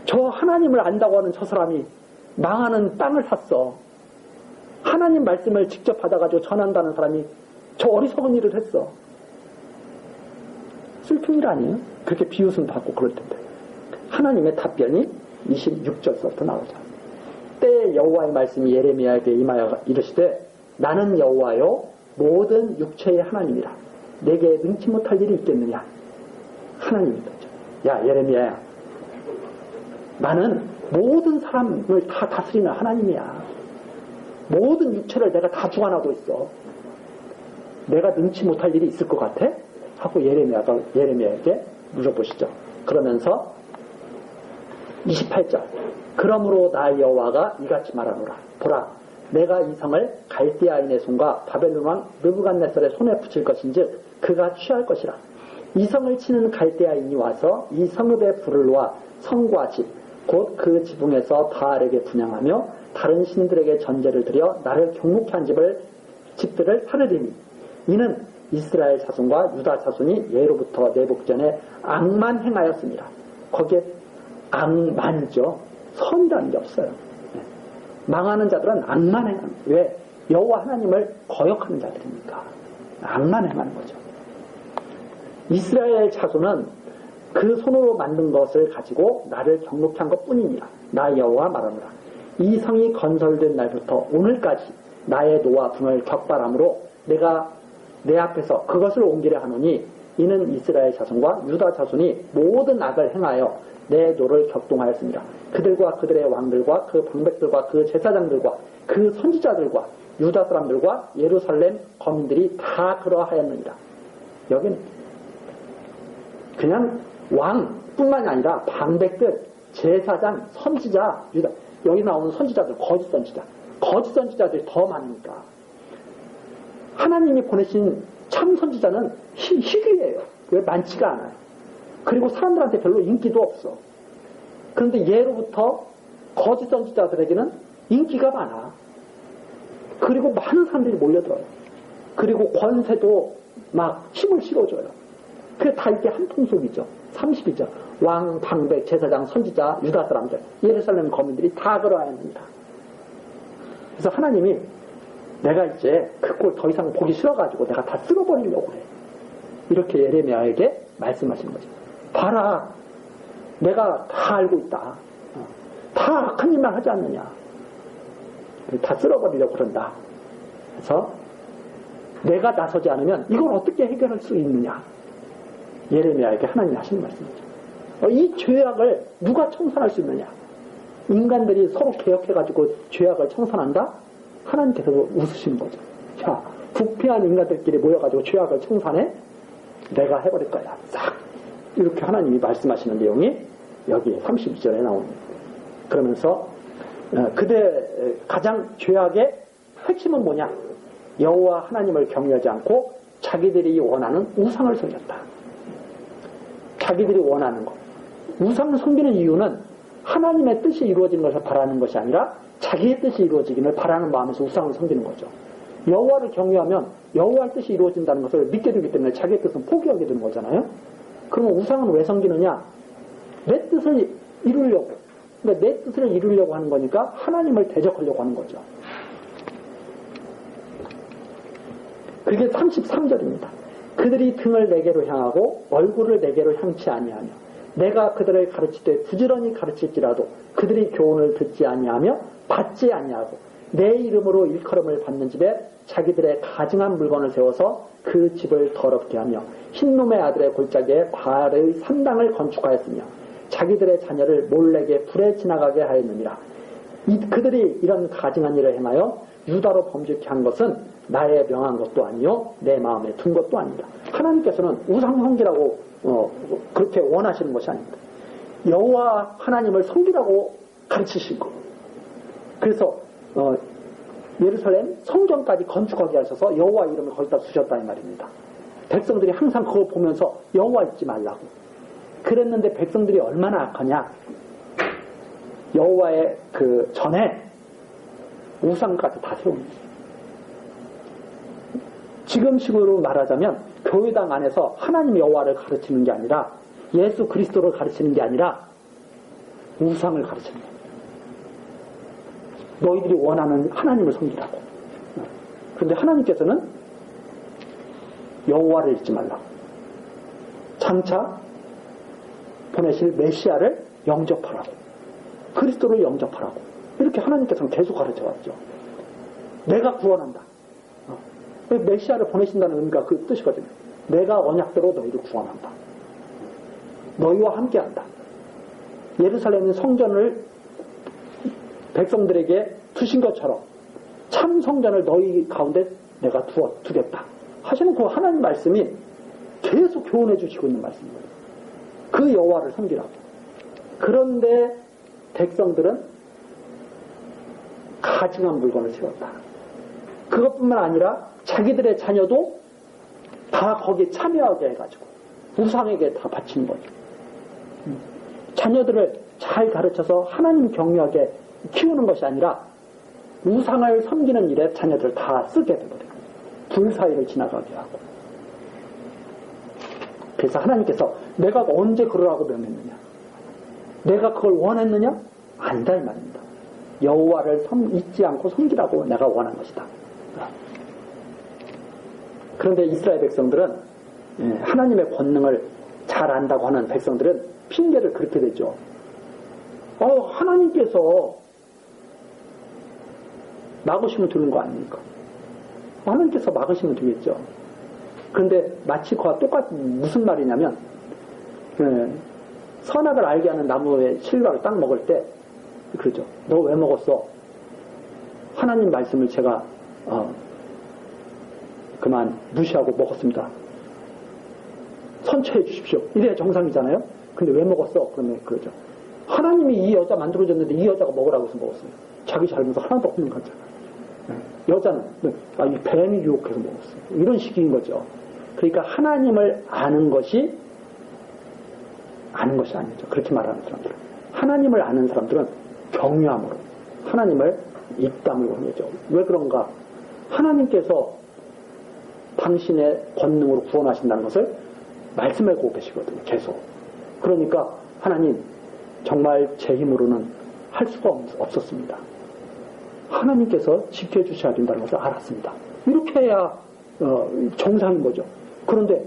저 하나님을 안다고 하는 저 사람이 망하는 땅을 샀어. 하나님 말씀을 직접 받아가지고 전한다는 사람이 저 어리석은 일을 했어. 슬픈 일 아니에요? 그렇게 비웃음 받고 그럴 텐데. 하나님의 답변이 26절부터 나오죠. 때에 여호와의 말씀이 예레미야에게 임하여 이르시되 나는 여호와요 모든 육체의 하나님이라. 내게 능치 못할 일이 있겠느냐. 하나님이 그러죠. 야 예레미야야, 나는 모든 사람을 다 다스리는 하나님이야. 모든 육체를 내가 다 주관하고 있어. 내가 능치 못할 일이 있을 것 같아? 하고 예레미야에게 물어보시죠. 그러면서 28절, 그러므로 나 여호와가 이같이 말하노라. 보라, 내가 이 성을 갈대아인의 손과 바벨론 왕 느부갓네살의 손에 붙일 것인즉 그가 취할 것이라. 이 성을 치는 갈대아인이 와서 이 성읍에 불을 놓아 성과 집 곧 그 지붕에서 바알에게 분향하며 다른 신들에게 전제를 드려 나를 경목케 한 집들을 사르리니 이는 이스라엘 자손과 유다 자손이 예로부터 내복전에 악만 행하였습니다. 거기에 악만이죠. 선이라는 게 없어요. 망하는 자들은 악만 행합니다. 왜? 여호와 하나님을 거역하는 자들이니까 악만 행하는 거죠. 이스라엘 자손은 그 손으로 만든 것을 가지고 나를 경록케 한 것뿐이니라. 나 여호와 말하노라. 이 성이 건설된 날부터 오늘까지 나의 노와 분을 격발함으로 내가 내 앞에서 그것을 옮기려 하노니 이는 이스라엘 자손과 유다 자손이 모든 악을 행하여 내 노를 격동하였습니다. 그들과 그들의 왕들과 그 방백들과 그 제사장들과 그 선지자들과 유다 사람들과 예루살렘 거민들이 다 그러하였느니라. 여기는 그냥 왕뿐만이 아니라 방백들, 제사장, 선지자, 유다, 여기 나오는 선지자들, 거짓 선지자들이 더 많으니까 하나님이 보내신 참 선지자는 희귀해요. 왜? 많지가 않아요. 그리고 사람들한테 별로 인기도 없어. 그런데 예로부터 거짓 선지자들에게는 인기가 많아. 그리고 많은 사람들이 몰려들어요. 그리고 권세도 막 힘을 실어줘요. 그게 다 이렇게 한 통속이죠. 30이죠. 왕, 방백, 제사장, 선지자, 유다 사람들, 예루살렘 거민들이 다 그러합니다. 그래서 하나님이 내가 이제 그 꼴 더 이상 보기 싫어가지고 내가 다 쓸어버리려고 해. 이렇게 예레미야에게 말씀하신 거죠. 봐라, 내가 다 알고 있다. 다 다 악한 일만 하지 않느냐. 다 쓸어버리려고 그런다. 그래서 내가 나서지 않으면 이걸 어떻게 해결할 수 있느냐. 예레미야에게 하나님이 하시는 말씀이죠. 이 죄악을 누가 청산할 수 있느냐. 인간들이 서로 개혁해가지고 죄악을 청산한다? 하나님께서 웃으시는 거죠. 자, 부패한 인간들끼리 모여가지고 죄악을 청산해? 내가 해버릴 거야. 싹. 이렇게 하나님이 말씀하시는 내용이 여기 32절에 나옵니다. 그러면서 그대 가장 죄악의 핵심은 뭐냐? 여호와 하나님을 경외하지 않고 자기들이 원하는 우상을 섬겼다. 자기들이 원하는 것. 우상을 섬기는 이유는 하나님의 뜻이 이루어진 것을 바라는 것이 아니라 자기의 뜻이 이루어지기를 바라는 마음에서 우상을 섬기는 거죠. 여호와를 경외하면 여호와의 뜻이 이루어진다는 것을 믿게 되기 때문에 자기의 뜻은 포기하게 되는 거잖아요. 그러면 우상은 왜 섬기느냐? 내 뜻을 이루려고. 그러니까 내 뜻을 이루려고 하는 거니까 하나님을 대적하려고 하는 거죠. 그게 33절입니다. 그들이 등을 내게로 향하고 얼굴을 내게로 향치 아니하며 내가 그들을 가르치되 부지런히 가르칠지라도 그들이 교훈을 듣지 아니하며 받지 아니하고 내 이름으로 일컬음을 받는 집에 자기들의 가증한 물건을 세워서 그 집을 더럽게 하며 흰놈의 아들의 골짜기에 바알의 산당을 건축하였으며 자기들의 자녀를 몰래게 불에 지나가게 하였느니라. 그들이 이런 가증한 일을 행하여 유다로 범죄케 한 것은 나의 명한 것도 아니요 내 마음에 둔 것도 아니다. 하나님께서는 우상성기라고 그렇게 원하시는 것이 아닙니다. 여호와 하나님을 섬기라고 가르치시고 그래서 예루살렘 성전까지 건축하게 하셔서 여호와 이름을 거기다 두셨다 이 말입니다. 백성들이 항상 그거 보면서 여호와 잊지 말라고 그랬는데 백성들이 얼마나 악하냐. 여호와의 그 전에 우상까지 다 세웁니다. 지금식으로 말하자면 교회당 안에서 하나님 여호와를 가르치는 게 아니라 예수 그리스도를 가르치는 게 아니라 우상을 가르치는 거예요. 너희들이 원하는 하나님을 섬기라고. 그런데 하나님께서는 여호와를 잊지 말라고. 장차 보내실 메시아를 영접하라고. 그리스도를 영접하라고. 이렇게 하나님께서는 계속 가르쳐왔죠. 내가 구원한다. 메시아를 보내신다는 의미가 그 뜻이거든요. 내가 언약대로 너희를 구원한다. 너희와 함께한다. 예루살렘의 성전을 백성들에게 두신 것처럼 참 성전을 너희 가운데 내가 두겠다 하시는 그 하나님 말씀이 계속 교훈해 주시고 있는 말씀입니다. 그 여호와를 섬기라고. 그런데 백성들은 가증한 물건을 세웠다. 그것뿐만 아니라 자기들의 자녀도 다 거기에 참여하게 해가지고 우상에게 다 바친 거죠. 자녀들을 잘 가르쳐서 하나님 경외하게 키우는 것이 아니라 우상을 섬기는 일에 자녀들을 다 쓰게 되거든요. 둘 사이를 지나가게 하고. 그래서 하나님께서 내가 언제 그러라고 명했느냐? 내가 그걸 원했느냐? 아니다 이 말입니다. 여호와를 잊지 않고 섬기라고 내가 원한 것이다. 그런데 이스라엘 백성들은 하나님의 권능을 잘 안다고 하는 백성들은 핑계를 그렇게 대죠. 하나님께서 막으시면 되는 거 아닙니까? 하나님께서 막으시면 되겠죠. 그런데 마치 그와 똑같은 무슨 말이냐면 선악을 알게 하는 나무의 실과를 딱 먹을 때 그러죠. 너 왜 먹었어? 하나님 말씀을 제가 그만 무시하고 먹었습니다. 선처해 주십시오. 이래야 정상이잖아요. 근데 왜 먹었어? 그러면 그러죠. 하나님이 이 여자 만들어줬는데 이 여자가 먹으라고 해서 먹었어요. 자기 잘못은 하나도 없는 거잖아요. 여자는 이 뱀이 유혹해서 먹었어요. 이런 식인 거죠. 그러니까 하나님을 아는 것이 아니죠. 그렇게 말하는 사람들은. 하나님을 아는 사람들은 경외함으로 하나님을 입담으로 하죠. 왜 그런가? 하나님께서 당신의 권능으로 구원하신다는 것을 말씀하고 계시거든요. 계속. 그러니까 하나님 정말 제 힘으로는 할 수가 없었습니다. 하나님께서 지켜주셔야 된다는 것을 알았습니다. 이렇게 해야 정상인 거죠. 그런데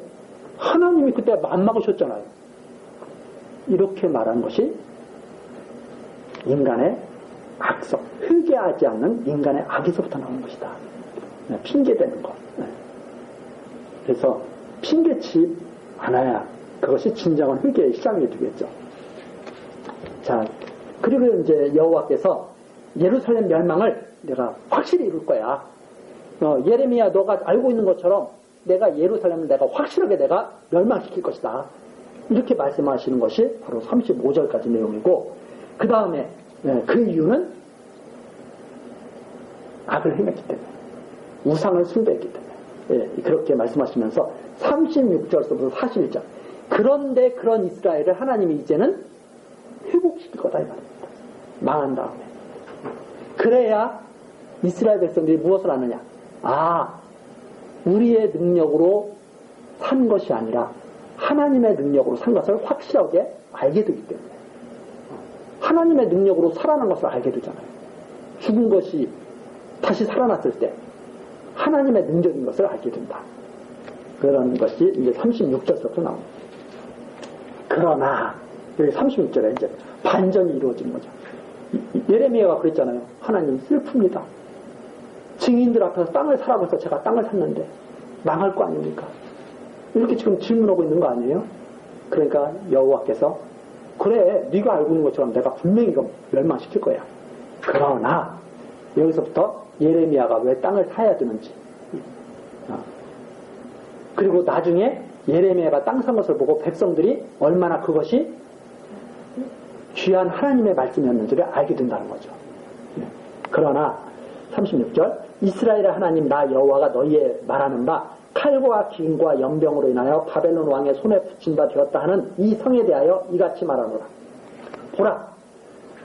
하나님이 그때 안 막으셨잖아요. 이렇게 말한 것이 인간의 악성, 회개하지 않는 인간의 악에서부터 나오는 것이다. 핑계대는 것. 그래서 핑계치 않아야 그것이 진정한 회개의 시작이 되겠죠. 자, 그리고 이제 여호와께서 예루살렘 멸망을 내가 확실히 이룰 거야. 예레미야, 너가 알고 있는 것처럼 내가 예루살렘을 내가 확실하게 내가 멸망시킬 것이다. 이렇게 말씀하시는 것이 바로 35절까지 내용이고, 그 다음에 그 이유는 악을 행했기 때문에, 우상을 숭배했기 때문에, 그렇게 말씀하시면서 36절부터 41절, 그런데 그런 이스라엘을 하나님이 이제는 회복시킬 거다 이 말입니다. 망한 다음에. 그래야 이스라엘 백성들이 무엇을 하느냐? 우리의 능력으로 산 것이 아니라 하나님의 능력으로 산 것을 확실하게 알게 되기 때문에, 하나님의 능력으로 살아난 것을 알게 되잖아요. 죽은 것이 다시 살아났을 때 하나님의 능력인 것을 알게 된다. 그런 것이 이제 36절부터 나옵니다. 그러나 여기 36절에 이제 반전이 이루어지는 거죠. 예레미야가 그랬잖아요. 하나님 슬픕니다. 증인들 앞에서 땅을 사라고 해서 제가 땅을 샀는데 망할 거 아닙니까? 이렇게 지금 질문하고 있는 거 아니에요? 그러니까 여호와께서 그래, 네가 알고 있는 것처럼 내가 분명히 이거 멸망시킬 거야. 그러나 여기서부터 예레미야가 왜 땅을 사야 되는지, 그리고 나중에 예레미야가 땅 산 것을 보고 백성들이 얼마나 그것이 귀한 하나님의 말씀이었는지를 알게 된다는 거죠. 그러나 36절, 이스라엘의 하나님 나 여호와가 너희에 말하는 바 칼과 기근과 연병으로 인하여 바벨론 왕의 손에 붙인 바 되었다 하는 이 성에 대하여 이같이 말하노라. 보라,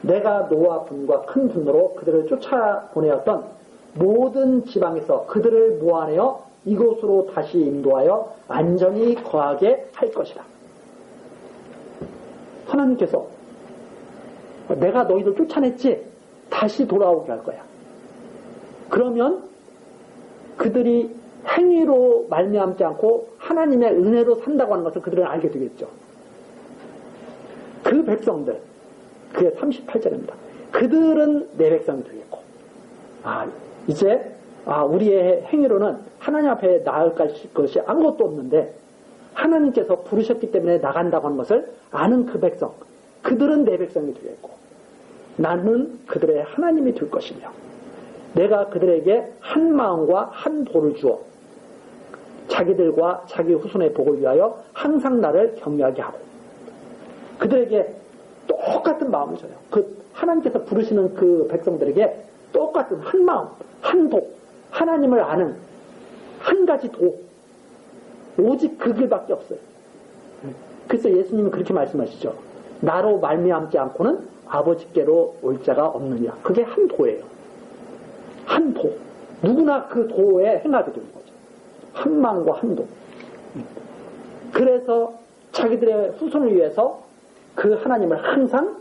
내가 노와 분과 큰 분으로 그들을 쫓아보내었던 모든 지방에서 그들을 모아내어 이곳으로 다시 인도하여 안전히 거하게 할 것이다. 하나님께서 내가 너희들 쫓아냈지? 다시 돌아오게 할 거야. 그러면 그들이 행위로 말미암지 않고 하나님의 은혜로 산다고 하는 것을 그들은 알게 되겠죠. 그 백성들, 그게 38절입니다. 그들은 내 백성이 되겠고, 이제 우리의 행위로는 하나님 앞에 나아갈 것이 아무것도 없는데 하나님께서 부르셨기 때문에 나간다고 하는 것을 아는 그 백성, 그들은 내 백성이 되겠고 나는 그들의 하나님이 될 것이며, 내가 그들에게 한 마음과 한 도를 주어 자기들과 자기 후손의 복을 위하여 항상 나를 경외하게 하고, 그들에게 똑같은 마음을 줘요. 하나님께서 부르시는 그 백성들에게 똑같은 한 마음, 한 도, 하나님을 아는 한 가지 도, 오직 그 길밖에 없어요. 그래서 예수님은 그렇게 말씀하시죠. 나로 말미암지 않고는 아버지께로 올 자가 없느니라. 그게 한 도예요. 한 도. 누구나 그 도에 행하게 되는 거죠. 한 마음과 한 도. 그래서 자기들의 후손을 위해서 그 하나님을 항상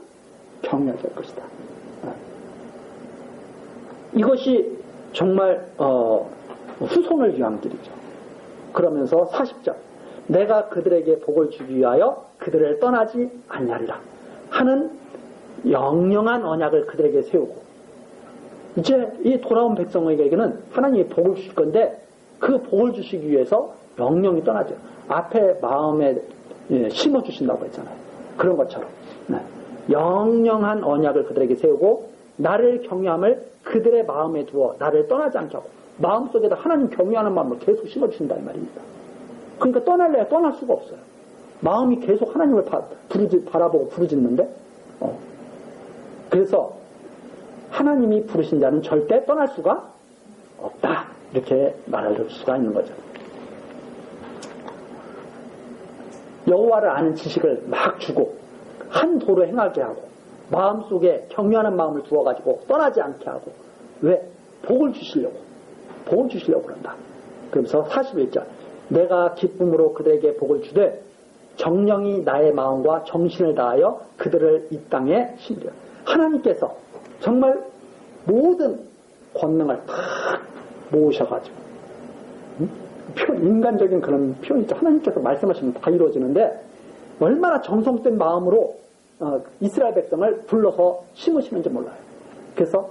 경외할 것이다. 이것이 정말 후손을 위한 길이죠. 그러면서 40절, 내가 그들에게 복을 주기 위하여 그들을 떠나지 아니하리라 하는 영영한 언약을 그들에게 세우고, 이제 이 돌아온 백성에게는 하나님이 복을 주실 건데 그 복을 주시기 위해서 영영이 떠나죠. 앞에 마음에 심어주신다고 했잖아요. 그런 것처럼 영영한 언약을 그들에게 세우고 나를 경외함을 그들의 마음에 두어 나를 떠나지 않게 하고, 마음속에다 하나님 경외하는 마음을 계속 심어주신다 이 말입니다. 그러니까 떠날래야 떠날 수가 없어요. 마음이 계속 하나님을 바라보고 부르짖는데, 그래서 하나님이 부르신 자는 절대 떠날 수가 없다, 이렇게 말할 수가 있는 거죠. 여호와를 아는 지식을 막 주고 한 도로 행하게 하고 마음속에 경외하는 마음을 두어가지고 떠나지 않게 하고, 왜? 복을 주시려고 그런다. 그러면서 41절, 내가 기쁨으로 그들에게 복을 주되 정령이 나의 마음과 정신을 다하여 그들을 이 땅에 심으려. 하나님께서 정말 모든 권능을 다 모으셔가지고, 인간적인 그런 표현이죠. 하나님께서 말씀하시면 다 이루어지는데 얼마나 정성된 마음으로 이스라엘 백성을 불러서 심으시는지 몰라요. 그래서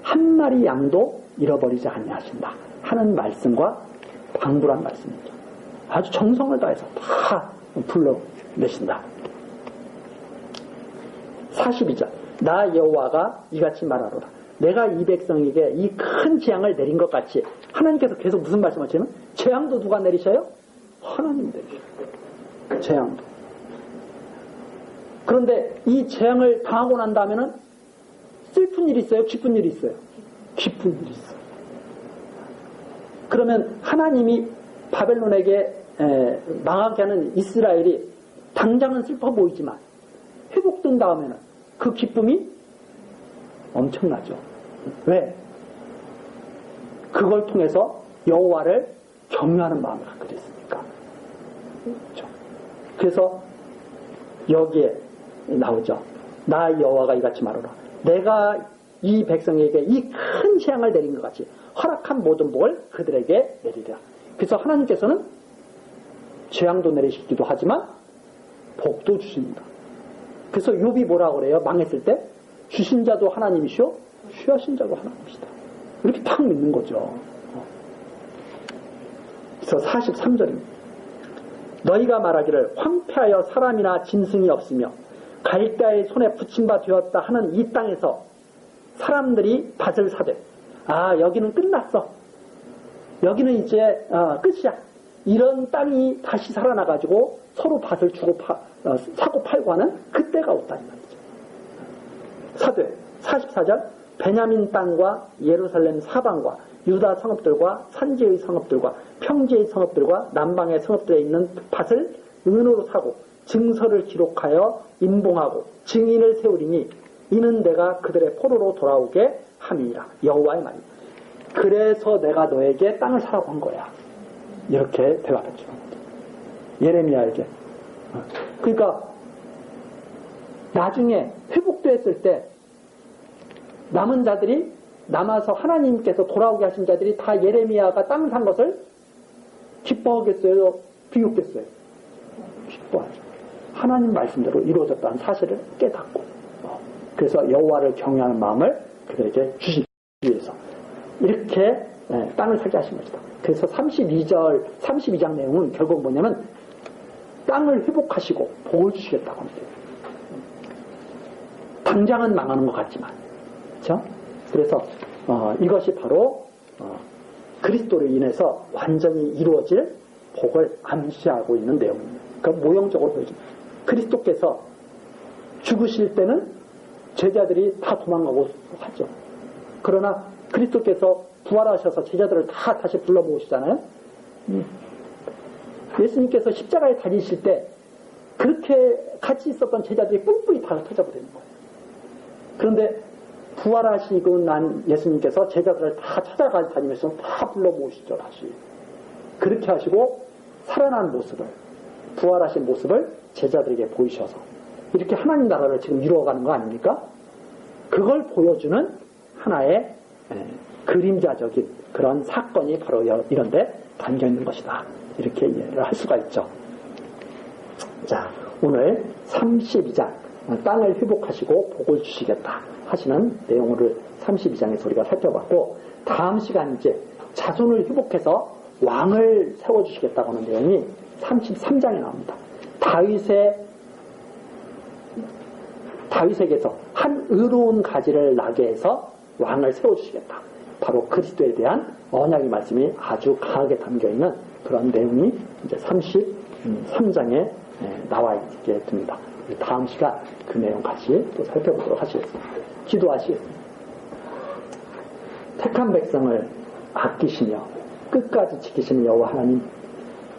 한 마리 양도 잃어버리지 아니하신다 하는 말씀과 방불한 말씀이죠. 아주 정성을 다해서 다 불러내신다. 42절 나 여호와가 이같이 말하노라. 내가 이 백성에게 이 큰 재앙을 내린 것 같이 하나님께서 계속 무슨 말씀하시냐면 재앙도 누가 내리셔요? 하나님이 내리셔요. 재앙도. 그런데 이 재앙을 당하고 난 다음에는 슬픈 일이 있어요? 기쁜 일이 있어요? 기쁜 일이 있어요. 그러면 하나님이 바벨론에게 망하게 하는 이스라엘이 당장은 슬퍼 보이지만 회복된 다음에는 그 기쁨이 엄청나죠. 왜? 그걸 통해서 여호와를 경외하는 마음을 갖게 됐으니까. 그렇죠. 그래서 여기에 나오죠. 나 여호와가 이같이 말하라. 내가 이 백성에게 이 큰 재앙을 내린 것 같이 허락한 모든 복을 그들에게 내리라. 그래서 하나님께서는 재앙도 내리시기도 하지만 복도 주십니다. 그래서 욥이 뭐라고 그래요? 망했을 때 주신 자도 하나님이시오 취하신 자도 하나님이시다. 이렇게 딱 믿는 거죠. 그래서 43절입니다. 너희가 말하기를 황폐하여 사람이나 짐승이 없으며 갈대아의 손에 붙임바 되었다 하는 이 땅에서 사람들이 밭을 사되 여기는 끝났어. 여기는 이제 끝이야. 이런 땅이 다시 살아나가지고 서로 밭을 주고 사고 팔고 하는 그때가 왔다는 말이죠. 사되 44절 베냐민 땅과 예루살렘 사방과 유다 성읍들과 산지의 성읍들과 평지의 성읍들과 남방의 성읍들에 있는 밭을 은으로 사고 증서를 기록하여 임봉하고 증인을 세우리니 이는 내가 그들의 포로로 돌아오게 함이니라. 여호와의 말이다. 그래서 내가 너에게 땅을 사라고 한 거야. 이렇게 대답했죠. 예레미야에게. 그러니까 나중에 회복됐을 때 남은 자들이 남아서 하나님께서 돌아오게 하신 자들이 다 예레미야가 땅 산 것을 기뻐하겠어요? 비웃겠어요? 기뻐하죠. 하나님 말씀대로 이루어졌다는 사실을 깨닫고 그래서 여호와를 경외하는 마음을 그들에게 주시기 위해서 이렇게 땅을 사게 하신 것이다. 그래서 32장 내용은 결국 뭐냐면 땅을 회복하시고 복을 주시겠다고 합니다. 당장은 망하는 것 같지만 그렇죠? 그래서 이것이 바로 그리스도로 인해서 완전히 이루어질 복을 암시하고 있는 내용입니다. 그러니까 모형적으로 보여줍니다. 그리스도께서 죽으실 때는 제자들이 다 도망가고 하죠. 그러나 그리스도께서 부활하셔서 제자들을 다 다시 불러 모으시잖아요. 예수님께서 십자가에 다니실 때 그렇게 같이 있었던 제자들이 뿔뿔이 다 흩어져버리는 거예요. 그런데 부활하시고 난 예수님께서 제자들을 다 찾아가 다니면서 다 불러 모으시죠. 다시 그렇게 하시고 살아난 모습을 부활하신 모습을 제자들에게 보이셔서 이렇게 하나님 나라를 지금 이루어가는 거 아닙니까? 그걸 보여주는 하나의 그림자적인 그런 사건이 바로 이런데 담겨있는 것이다. 이렇게 이해를 할 수가 있죠. 자, 오늘 32장 땅을 회복하시고 복을 주시겠다 하시는 내용을 32장에서 우리가 살펴봤고 다음 시간 이제 자손을 회복해서 왕을 세워주시겠다고 하는 내용이 33장에 나옵니다. 다윗에게서 한 의로운 가지를 나게 해서 왕을 세워주시겠다. 바로 그리스도에 대한 언약의 말씀이 아주 강하게 담겨있는 그런 내용이 이제 33장에 나와 있게 됩니다. 다음 시간 그 내용 같이 또 살펴보도록 하시겠습니다. 기도하시겠습니다. 택한 백성을 아끼시며 끝까지 지키시는 여호와 하나님,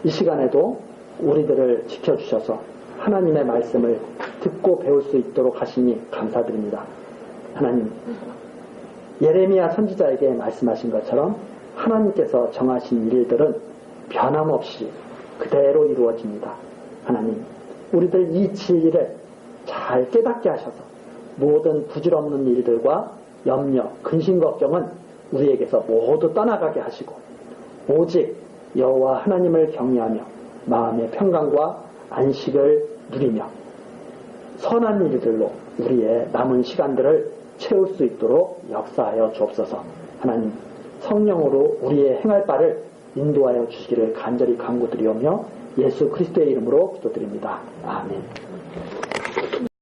이 시간에도 우리들을 지켜주셔서 하나님의 말씀을 듣고 배울 수 있도록 하시니 감사드립니다. 하나님, 예레미야 선지자에게 말씀하신 것처럼 하나님께서 정하신 일들은 변함없이 그대로 이루어집니다. 하나님, 우리들 이 진리를 잘 깨닫게 하셔서 모든 부질없는 일들과 염려, 근심, 걱정은 우리에게서 모두 떠나가게 하시고 오직 여호와 하나님을 경외하며 마음의 평강과 안식을 누리며 선한 일들로 우리의 남은 시간들을 채울 수 있도록 역사하여 주옵소서. 하나님, 성령으로 우리의 행할 바를 인도하여 주시기를 간절히 간구드리오며 예수 그리스도의 이름으로 기도드립니다. 아멘.